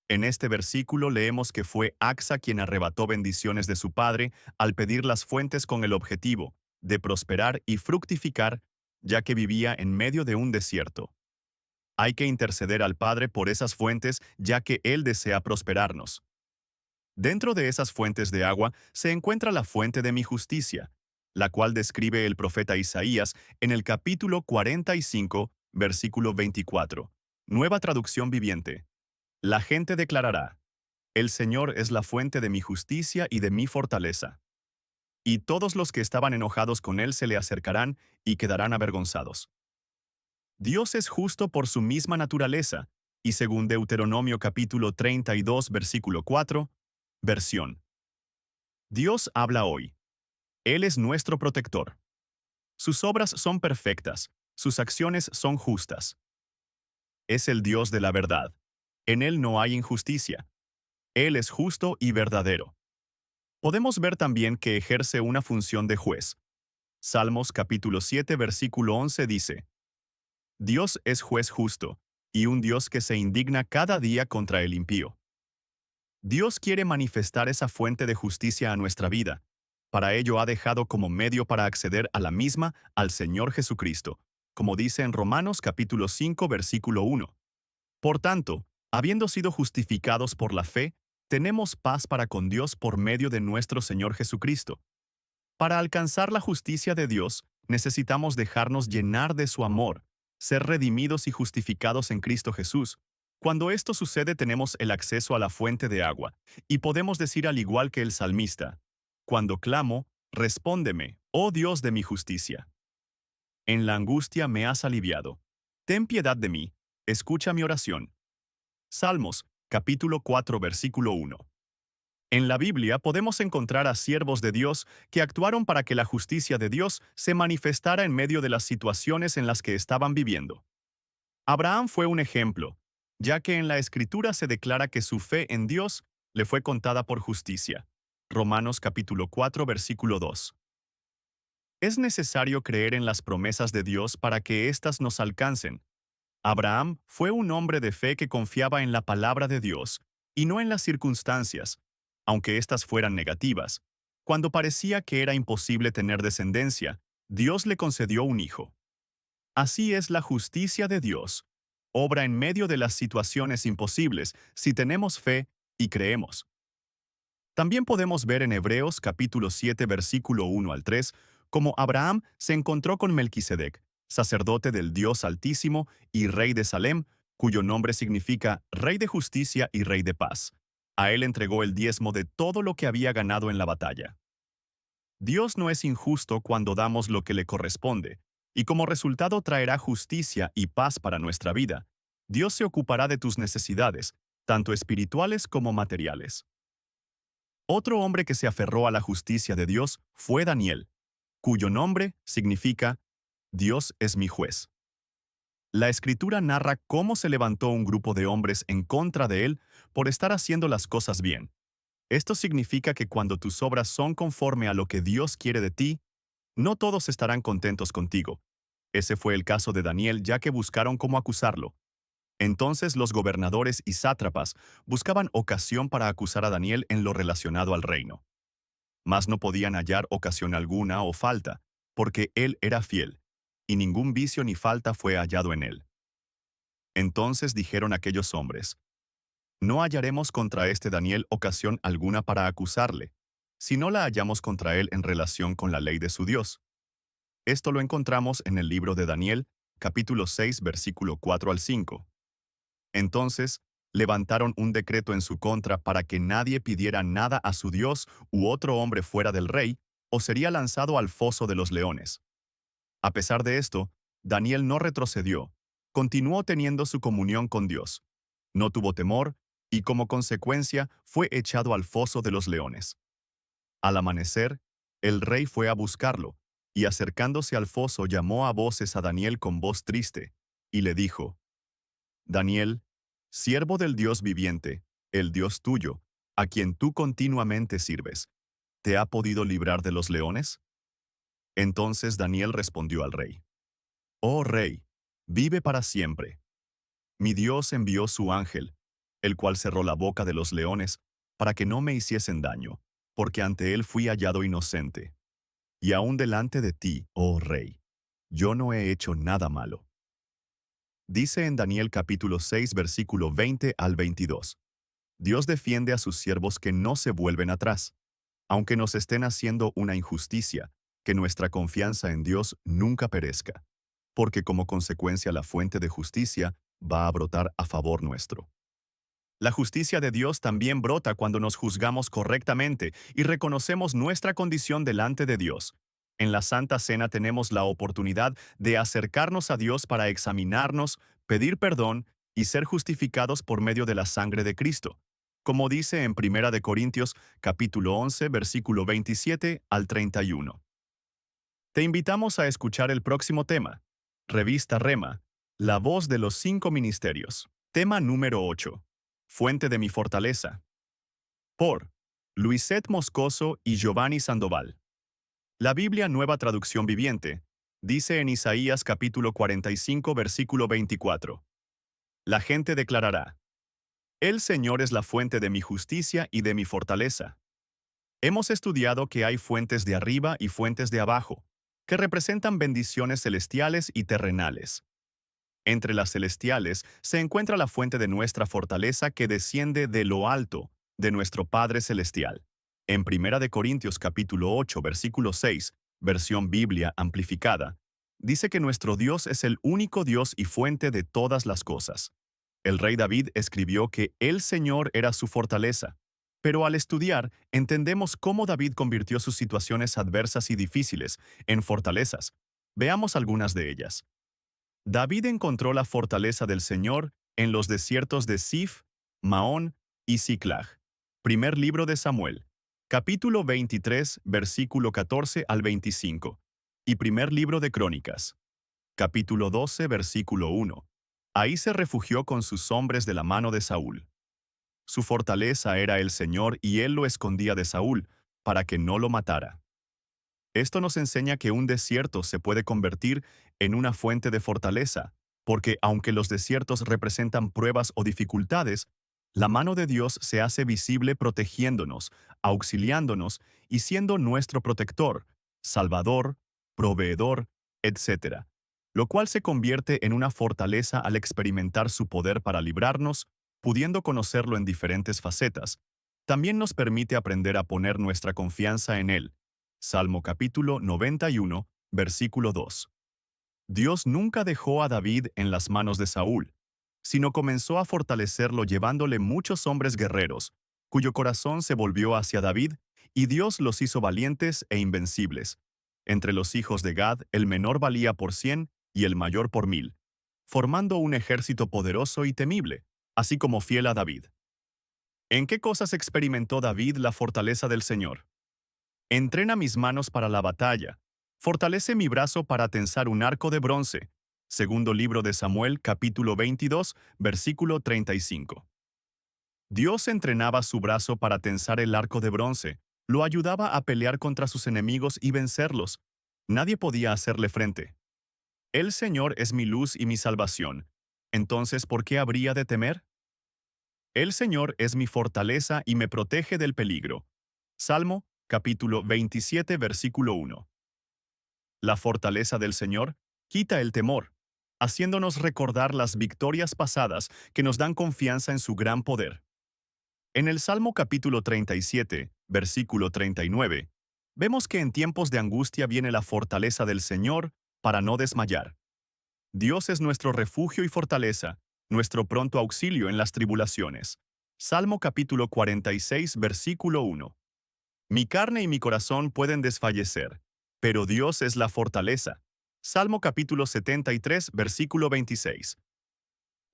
En este versículo leemos que fue Axa quien arrebató bendiciones de su padre al pedir las fuentes con el objetivo de prosperar y fructificar, ya que vivía en medio de un desierto. Hay que interceder al Padre por esas fuentes, ya que Él desea prosperarnos. Dentro de esas fuentes de agua se encuentra la fuente de mi justicia, la cual describe el profeta Isaías en el capítulo 45, versículo 24. Nueva traducción viviente. La gente declarará: El Señor es la fuente de mi justicia y de mi fortaleza. Y todos los que estaban enojados con él se le acercarán y quedarán avergonzados. Dios es justo por su misma naturaleza, y según Deuteronomio capítulo 32, versículo 4, versión. Dios habla hoy. Él es nuestro protector. Sus obras son perfectas, sus acciones son justas. Es el Dios de la verdad. En Él no hay injusticia. Él es justo y verdadero. Podemos ver también que ejerce una función de juez. Salmos capítulo 7 versículo 11 dice: Dios es juez justo, y un Dios que se indigna cada día contra el impío. Dios quiere manifestar esa fuente de justicia a nuestra vida. Para ello ha dejado como medio para acceder a la misma al Señor Jesucristo, como dice en Romanos capítulo 5 versículo 1. Por tanto, habiendo sido justificados por la fe, tenemos paz para con Dios por medio de nuestro Señor Jesucristo. Para alcanzar la justicia de Dios, necesitamos dejarnos llenar de su amor, ser redimidos y justificados en Cristo Jesús. Cuando esto sucede tenemos el acceso a la fuente de agua, y podemos decir al igual que el salmista: Cuando clamo, respóndeme, oh Dios de mi justicia. En la angustia me has aliviado. Ten piedad de mí, escucha mi oración. Salmos, capítulo 4, versículo 1. En la Biblia podemos encontrar a siervos de Dios que actuaron para que la justicia de Dios se manifestara en medio de las situaciones en las que estaban viviendo. Abraham fue un ejemplo, ya que en la Escritura se declara que su fe en Dios le fue contada por justicia. Romanos capítulo 4, versículo 2. Es necesario creer en las promesas de Dios para que éstas nos alcancen. Abraham fue un hombre de fe que confiaba en la palabra de Dios y no en las circunstancias, aunque éstas fueran negativas. Cuando parecía que era imposible tener descendencia, Dios le concedió un hijo. Así es la justicia de Dios. Obra en medio de las situaciones imposibles si tenemos fe y creemos. También podemos ver en Hebreos capítulo 7 versículo 1 al 3 cómo Abraham se encontró con Melquisedec, sacerdote del Dios Altísimo y rey de Salem, cuyo nombre significa Rey de Justicia y Rey de Paz. A él entregó el diezmo de todo lo que había ganado en la batalla. Dios no es injusto cuando damos lo que le corresponde, y como resultado traerá justicia y paz para nuestra vida. Dios se ocupará de tus necesidades, tanto espirituales como materiales. Otro hombre que se aferró a la justicia de Dios fue Daniel, cuyo nombre significa Dios es mi juez. La Escritura narra cómo se levantó un grupo de hombres en contra de él por estar haciendo las cosas bien. Esto significa que cuando tus obras son conforme a lo que Dios quiere de ti, no todos estarán contentos contigo. Ese fue el caso de Daniel, ya que buscaron cómo acusarlo. Entonces los gobernadores y sátrapas buscaban ocasión para acusar a Daniel en lo relacionado al reino. Mas no podían hallar ocasión alguna o falta, porque él era fiel, y ningún vicio ni falta fue hallado en él. Entonces dijeron aquellos hombres: No hallaremos contra este Daniel ocasión alguna para acusarle, si no la hallamos contra él en relación con la ley de su Dios. Esto lo encontramos en el libro de Daniel, capítulo 6, versículo 4 al 5. Entonces, levantaron un decreto en su contra para que nadie pidiera nada a su Dios u otro hombre fuera del rey, o sería lanzado al foso de los leones. A pesar de esto, Daniel no retrocedió, continuó teniendo su comunión con Dios. No tuvo temor, y como consecuencia fue echado al foso de los leones. Al amanecer, el rey fue a buscarlo, y acercándose al foso llamó a voces a Daniel con voz triste, y le dijo: Daniel, siervo del Dios viviente, el Dios tuyo, a quien tú continuamente sirves, ¿te ha podido librar de los leones? Entonces Daniel respondió al rey: Oh rey, vive para siempre. Mi Dios envió su ángel, el cual cerró la boca de los leones, para que no me hiciesen daño, porque ante él fui hallado inocente. Y aún delante de ti, oh rey, yo no he hecho nada malo. Dice en Daniel capítulo 6 versículo 20 al 22. Dios defiende a sus siervos que no se vuelven atrás. Aunque nos estén haciendo una injusticia, que nuestra confianza en Dios nunca perezca, porque como consecuencia la fuente de justicia va a brotar a favor nuestro. La justicia de Dios también brota cuando nos juzgamos correctamente y reconocemos nuestra condición delante de Dios. En la Santa Cena tenemos la oportunidad de acercarnos a Dios para examinarnos, pedir perdón y ser justificados por medio de la sangre de Cristo, como dice en 1 Corintios capítulo 11, versículo 27 al 31. Te invitamos a escuchar el próximo tema. Revista Rema, La voz de los 5 ministerios. Tema número 8. Fuente de mi fortaleza. Por Luisette Moscoso y Giovanni Sandoval. La Biblia Nueva Traducción Viviente dice en Isaías capítulo 45 versículo 24: La gente declarará: El Señor es la fuente de mi justicia y de mi fortaleza. Hemos estudiado que hay fuentes de arriba y fuentes de abajo, que representan bendiciones celestiales y terrenales. Entre las celestiales se encuentra la fuente de nuestra fortaleza que desciende de lo alto, de nuestro Padre Celestial. En 1 capítulo 8, versículo 6, versión Biblia amplificada, dice que nuestro Dios es el único Dios y fuente de todas las cosas. El rey David escribió que el Señor era su fortaleza, pero al estudiar entendemos cómo David convirtió sus situaciones adversas y difíciles en fortalezas. Veamos algunas de ellas. David encontró la fortaleza del Señor en los desiertos de Sif, Maón y Siclag. Primer libro de Samuel, capítulo 23, versículo 14 al 25. Y primer libro de Crónicas, capítulo 12, versículo 1. Ahí se refugió con sus hombres de la mano de Saúl. Su fortaleza era el Señor y él lo escondía de Saúl, para que no lo matara. Esto nos enseña que un desierto se puede convertir en una fuente de fortaleza, porque aunque los desiertos representan pruebas o dificultades, la mano de Dios se hace visible protegiéndonos, auxiliándonos y siendo nuestro protector, salvador, proveedor, etc., lo cual se convierte en una fortaleza al experimentar su poder para librarnos, pudiendo conocerlo en diferentes facetas. También nos permite aprender a poner nuestra confianza en Él. Salmo capítulo 91, versículo 2. Dios nunca dejó a David en las manos de Saúl, sino comenzó a fortalecerlo llevándole muchos hombres guerreros, cuyo corazón se volvió hacia David, y Dios los hizo valientes e invencibles. Entre los hijos de Gad, el menor valía por 100 y el mayor por 1000, formando un ejército poderoso y temible, así como fiel a David. ¿En qué cosas experimentó David la fortaleza del Señor? Entrena mis manos para la batalla. Fortalece mi brazo para tensar un arco de bronce. Segundo libro de Samuel, capítulo 22, versículo 35. Dios entrenaba su brazo para tensar el arco de bronce, lo ayudaba a pelear contra sus enemigos y vencerlos. Nadie podía hacerle frente. El Señor es mi luz y mi salvación. Entonces, ¿por qué habría de temer? El Señor es mi fortaleza y me protege del peligro. Salmo, capítulo 27, versículo 1. La fortaleza del Señor quita el temor, haciéndonos recordar las victorias pasadas que nos dan confianza en su gran poder. En el Salmo capítulo 37, versículo 39, vemos que en tiempos de angustia viene la fortaleza del Señor para no desmayar. Dios es nuestro refugio y fortaleza, nuestro pronto auxilio en las tribulaciones. Salmo capítulo 46, versículo 1. Mi carne y mi corazón pueden desfallecer, pero Dios es la fortaleza. Salmo capítulo 73, versículo 26.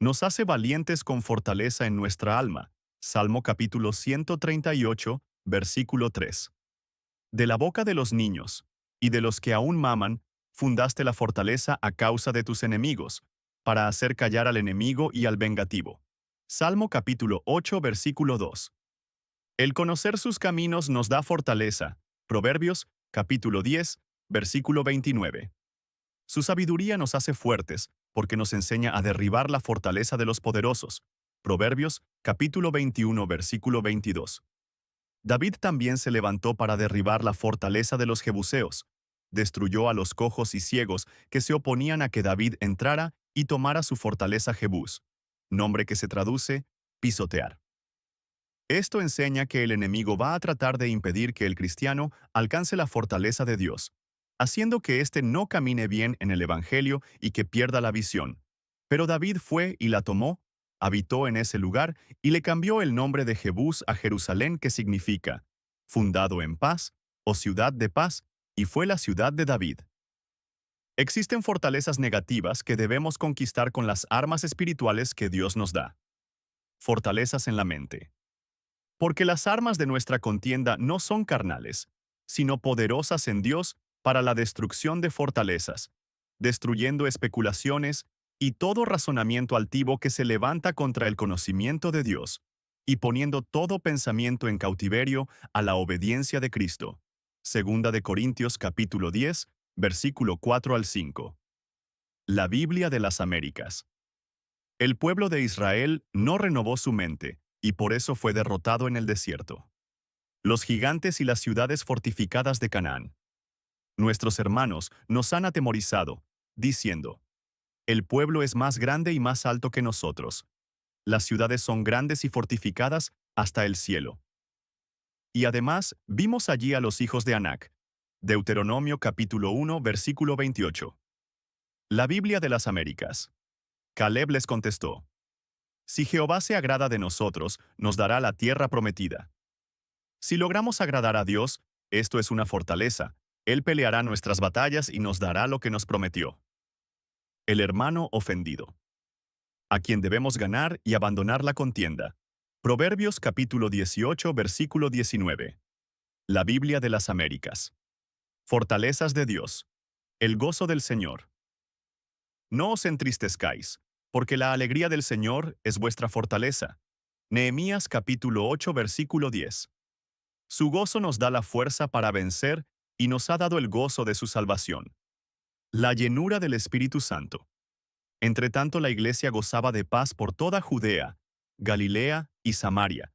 Nos hace valientes con fortaleza en nuestra alma. Salmo capítulo 138, versículo 3. De la boca de los niños y de los que aún maman, fundaste la fortaleza a causa de tus enemigos, para hacer callar al enemigo y al vengativo. Salmo capítulo 8, versículo 2. El conocer sus caminos nos da fortaleza. Proverbios, capítulo 10, versículo 29. Su sabiduría nos hace fuertes, porque nos enseña a derribar la fortaleza de los poderosos. Proverbios, capítulo 21, versículo 22. David también se levantó para derribar la fortaleza de los jebuseos. Destruyó a los cojos y ciegos que se oponían a que David entrara y tomara su fortaleza Jebús, nombre que se traduce pisotear. Esto enseña que el enemigo va a tratar de impedir que el cristiano alcance la fortaleza de Dios, haciendo que éste no camine bien en el Evangelio y que pierda la visión. Pero David fue y la tomó, habitó en ese lugar y le cambió el nombre de Jebús a Jerusalén, que significa fundado en paz o ciudad de paz, y fue la ciudad de David. Existen fortalezas negativas que debemos conquistar con las armas espirituales que Dios nos da. Fortalezas en la mente. Porque las armas de nuestra contienda no son carnales, sino poderosas en Dios para la destrucción de fortalezas, destruyendo especulaciones y todo razonamiento altivo que se levanta contra el conocimiento de Dios, y poniendo todo pensamiento en cautiverio a la obediencia de Cristo. Segunda de Corintios capítulo 10, versículo 4 al 5. La Biblia de las Américas. El pueblo de Israel no renovó su mente, y por eso fue derrotado en el desierto. Los gigantes y las ciudades fortificadas de Canaán. Nuestros hermanos nos han atemorizado, diciendo: el pueblo es más grande y más alto que nosotros. Las ciudades son grandes y fortificadas hasta el cielo. Y además, vimos allí a los hijos de Anac. Deuteronomio capítulo 1, versículo 28. La Biblia de las Américas. Caleb les contestó: si Jehová se agrada de nosotros, nos dará la tierra prometida. Si logramos agradar a Dios, esto es una fortaleza. Él peleará nuestras batallas y nos dará lo que nos prometió. El hermano ofendido, a quien debemos ganar y abandonar la contienda. Proverbios capítulo 18, versículo 19. La Biblia de las Américas. Fortalezas de Dios. El gozo del Señor. No os entristezcáis, porque la alegría del Señor es vuestra fortaleza. Nehemías capítulo 8, versículo 10. Su gozo nos da la fuerza para vencer y nos ha dado el gozo de su salvación. La llenura del Espíritu Santo. Entretanto, la iglesia gozaba de paz por toda Judea, Galilea y Samaria,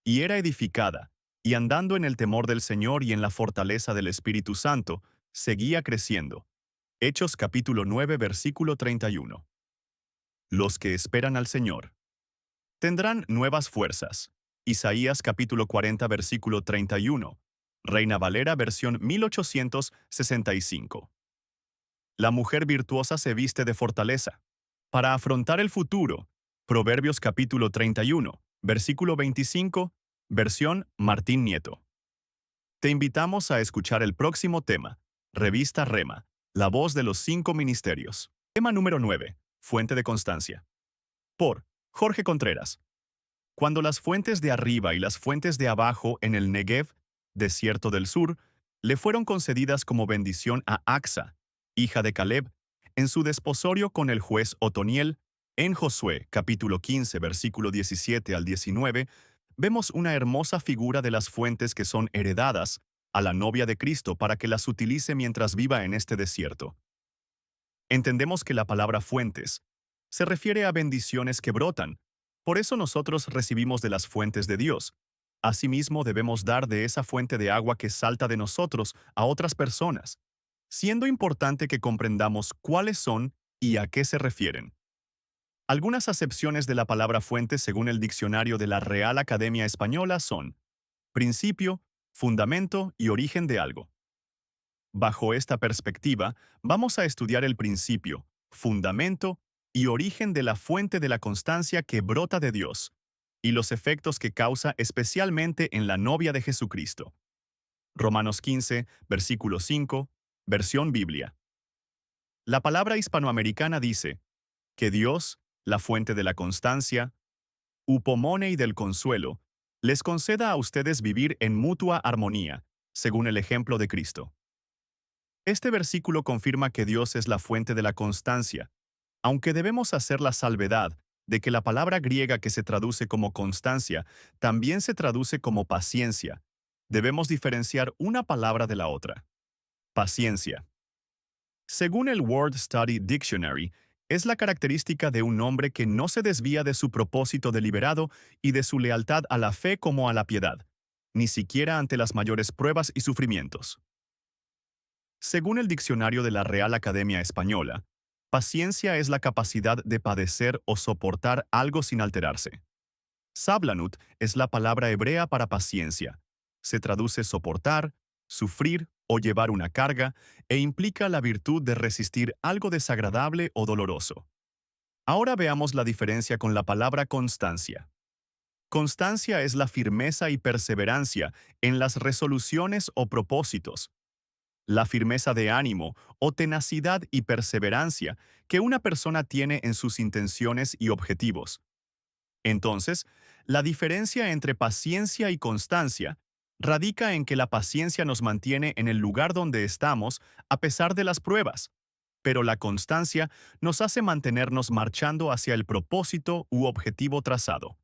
y era edificada, y andando en el temor del Señor y en la fortaleza del Espíritu Santo, seguía creciendo. Hechos capítulo 9, versículo 31. Los que esperan al Señor tendrán nuevas fuerzas. Isaías capítulo 40, versículo 31. Reina Valera versión 1865. La mujer virtuosa se viste de fortaleza. Para afrontar el futuro. Proverbios capítulo 31, versículo 25, versión Martín Nieto. Te invitamos a escuchar el próximo tema. Revista Rema, la voz de los 5 ministerios. Tema número 9. Fuente de constancia. Por Jorge Contreras. Cuando las fuentes de arriba y las fuentes de abajo en el Negev, desierto del sur, le fueron concedidas como bendición a Acsa, hija de Caleb, en su desposorio con el juez Otoniel, en Josué capítulo 15, versículo 17 al 19, vemos una hermosa figura de las fuentes que son heredadas a la novia de Cristo para que las utilice mientras viva en este desierto. Entendemos que la palabra fuentes se refiere a bendiciones que brotan. Por eso nosotros recibimos de las fuentes de Dios. Asimismo, debemos dar de esa fuente de agua que salta de nosotros a otras personas, siendo importante que comprendamos cuáles son y a qué se refieren. Algunas acepciones de la palabra fuente según el diccionario de la Real Academia Española son principio, fundamento y origen de algo. Bajo esta perspectiva, vamos a estudiar el principio, fundamento y origen de la fuente de la constancia que brota de Dios, y los efectos que causa especialmente en la novia de Jesucristo. Romanos 15, versículo 5, versión Biblia. La palabra hispanoamericana dice que Dios, la fuente de la constancia, upomone y del consuelo, les conceda a ustedes vivir en mutua armonía, según el ejemplo de Cristo. Este versículo confirma que Dios es la fuente de la constancia, aunque debemos hacer la salvedad de que la palabra griega que se traduce como constancia también se traduce como paciencia. Debemos diferenciar una palabra de la otra. Paciencia. Según el Word Study Dictionary, es la característica de un hombre que no se desvía de su propósito deliberado y de su lealtad a la fe como a la piedad, ni siquiera ante las mayores pruebas y sufrimientos. Según el diccionario de la Real Academia Española, paciencia es la capacidad de padecer o soportar algo sin alterarse. Sablanut es la palabra hebrea para paciencia. Se traduce soportar, sufrir o llevar una carga e implica la virtud de resistir algo desagradable o doloroso. Ahora veamos la diferencia con la palabra constancia. Constancia es la firmeza y perseverancia en las resoluciones o propósitos, la firmeza de ánimo o tenacidad y perseverancia que una persona tiene en sus intenciones y objetivos. Entonces, la diferencia entre paciencia y constancia radica en que la paciencia nos mantiene en el lugar donde estamos a pesar de las pruebas, pero la constancia nos hace mantenernos marchando hacia el propósito u objetivo trazado.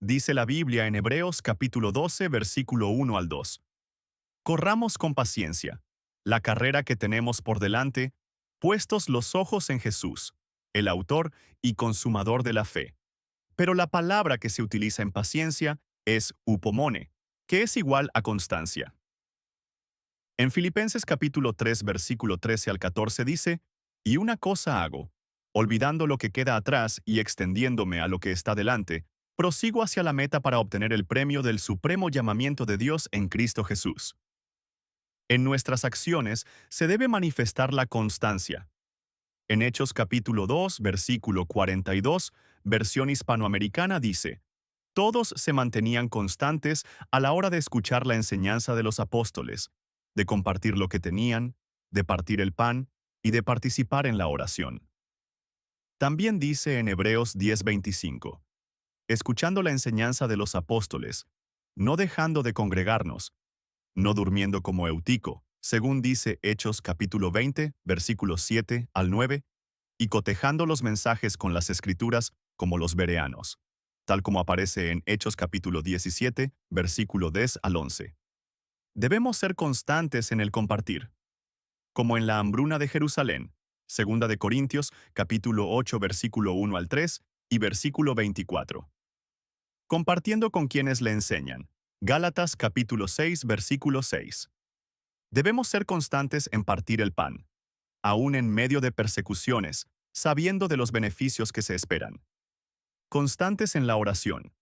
Dice la Biblia en Hebreos capítulo 12, versículo 1 al 2. Corramos con paciencia la carrera que tenemos por delante, puestos los ojos en Jesús, el autor y consumador de la fe. Pero la palabra que se utiliza en paciencia es upomone, que es igual a constancia. En Filipenses capítulo 3, versículo 13 al 14 dice, «Y una cosa hago, olvidando lo que queda atrás y extendiéndome a lo que está delante, prosigo hacia la meta para obtener el premio del supremo llamamiento de Dios en Cristo Jesús». En nuestras acciones se debe manifestar la constancia. En Hechos capítulo 2, versículo 42, versión hispanoamericana dice, «Todos se mantenían constantes a la hora de escuchar la enseñanza de los apóstoles, de compartir lo que tenían, de partir el pan y de participar en la oración». También dice en Hebreos 10:25, «Escuchando la enseñanza de los apóstoles, no dejando de congregarnos, no durmiendo como Eutico, según dice Hechos capítulo 20, versículos 7 al 9, y cotejando los mensajes con las Escrituras como los bereanos, tal como aparece en Hechos capítulo 17, versículo 10 al 11. Debemos ser constantes en el compartir, como en la hambruna de Jerusalén, segunda de Corintios capítulo 8, versículo 1 al 3 y versículo 24. Compartiendo con quienes le enseñan, Gálatas capítulo 6, versículo 6. Debemos ser constantes en partir el pan, aún en medio de persecuciones, sabiendo de los beneficios que se esperan. Constantes en la oración.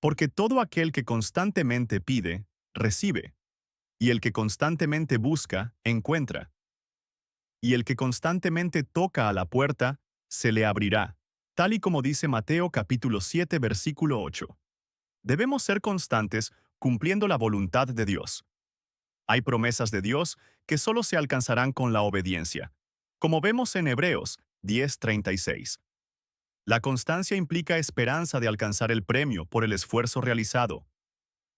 Porque todo aquel que constantemente pide, recibe, y el que constantemente busca, encuentra. Y el que constantemente toca a la puerta, se le abrirá, tal y como dice Mateo capítulo 7, versículo 8. Debemos ser constantes cumpliendo la voluntad de Dios. Hay promesas de Dios que solo se alcanzarán con la obediencia, como vemos en Hebreos 10:36. La constancia implica esperanza de alcanzar el premio por el esfuerzo realizado.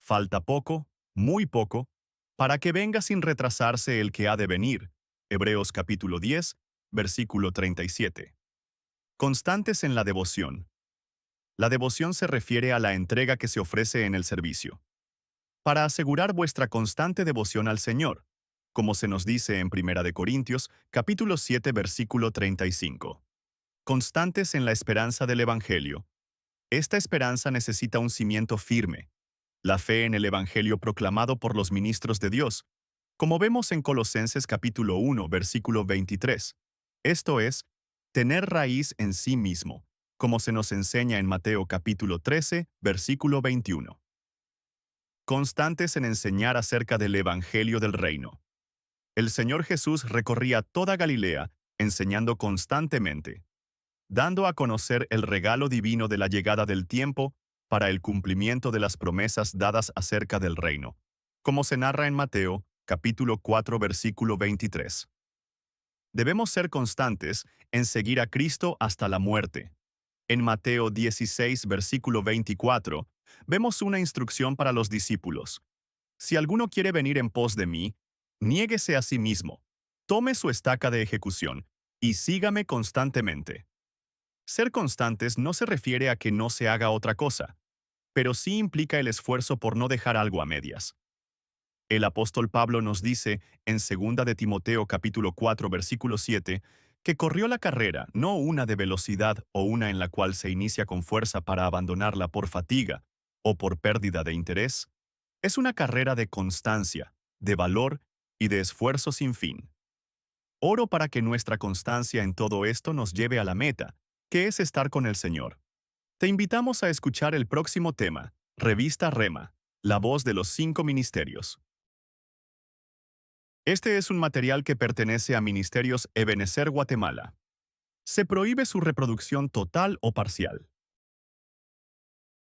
Falta poco, muy poco, para que venga sin retrasarse el que ha de venir. Hebreos capítulo 10, versículo 37. Constantes en la devoción. La devoción se refiere a la entrega que se ofrece en el servicio. Para asegurar vuestra constante devoción al Señor, como se nos dice en 1 de Corintios, capítulo 7, versículo 35. Constantes en la esperanza del Evangelio. Esta esperanza necesita un cimiento firme, la fe en el Evangelio proclamado por los ministros de Dios, como vemos en Colosenses capítulo 1, versículo 23. Esto es, tener raíz en sí mismo, como se nos enseña en Mateo capítulo 13, versículo 21. Constantes en enseñar acerca del Evangelio del Reino. El Señor Jesús recorría toda Galilea, enseñando constantemente, dando a conocer el regalo divino de la llegada del tiempo para el cumplimiento de las promesas dadas acerca del reino, como se narra en Mateo, capítulo 4, versículo 23. Debemos ser constantes en seguir a Cristo hasta la muerte. En Mateo 16, versículo 24, vemos una instrucción para los discípulos. Si alguno quiere venir en pos de mí, niéguese a sí mismo, tome su estaca de ejecución y sígame constantemente. Ser constantes no se refiere a que no se haga otra cosa, pero sí implica el esfuerzo por no dejar algo a medias. El apóstol Pablo nos dice en 2 de Timoteo capítulo 4 versículo 7 que corrió la carrera, no una de velocidad o una en la cual se inicia con fuerza para abandonarla por fatiga o por pérdida de interés. Es una carrera de constancia, de valor y de esfuerzo sin fin. Oro para que nuestra constancia en todo esto nos lleve a la meta, que es estar con el Señor. Te invitamos a escuchar el próximo tema, Revista Rema, la voz de los 5 ministerios. Este es un material que pertenece a Ministerios Ebenecer Guatemala. Se prohíbe su reproducción total o parcial.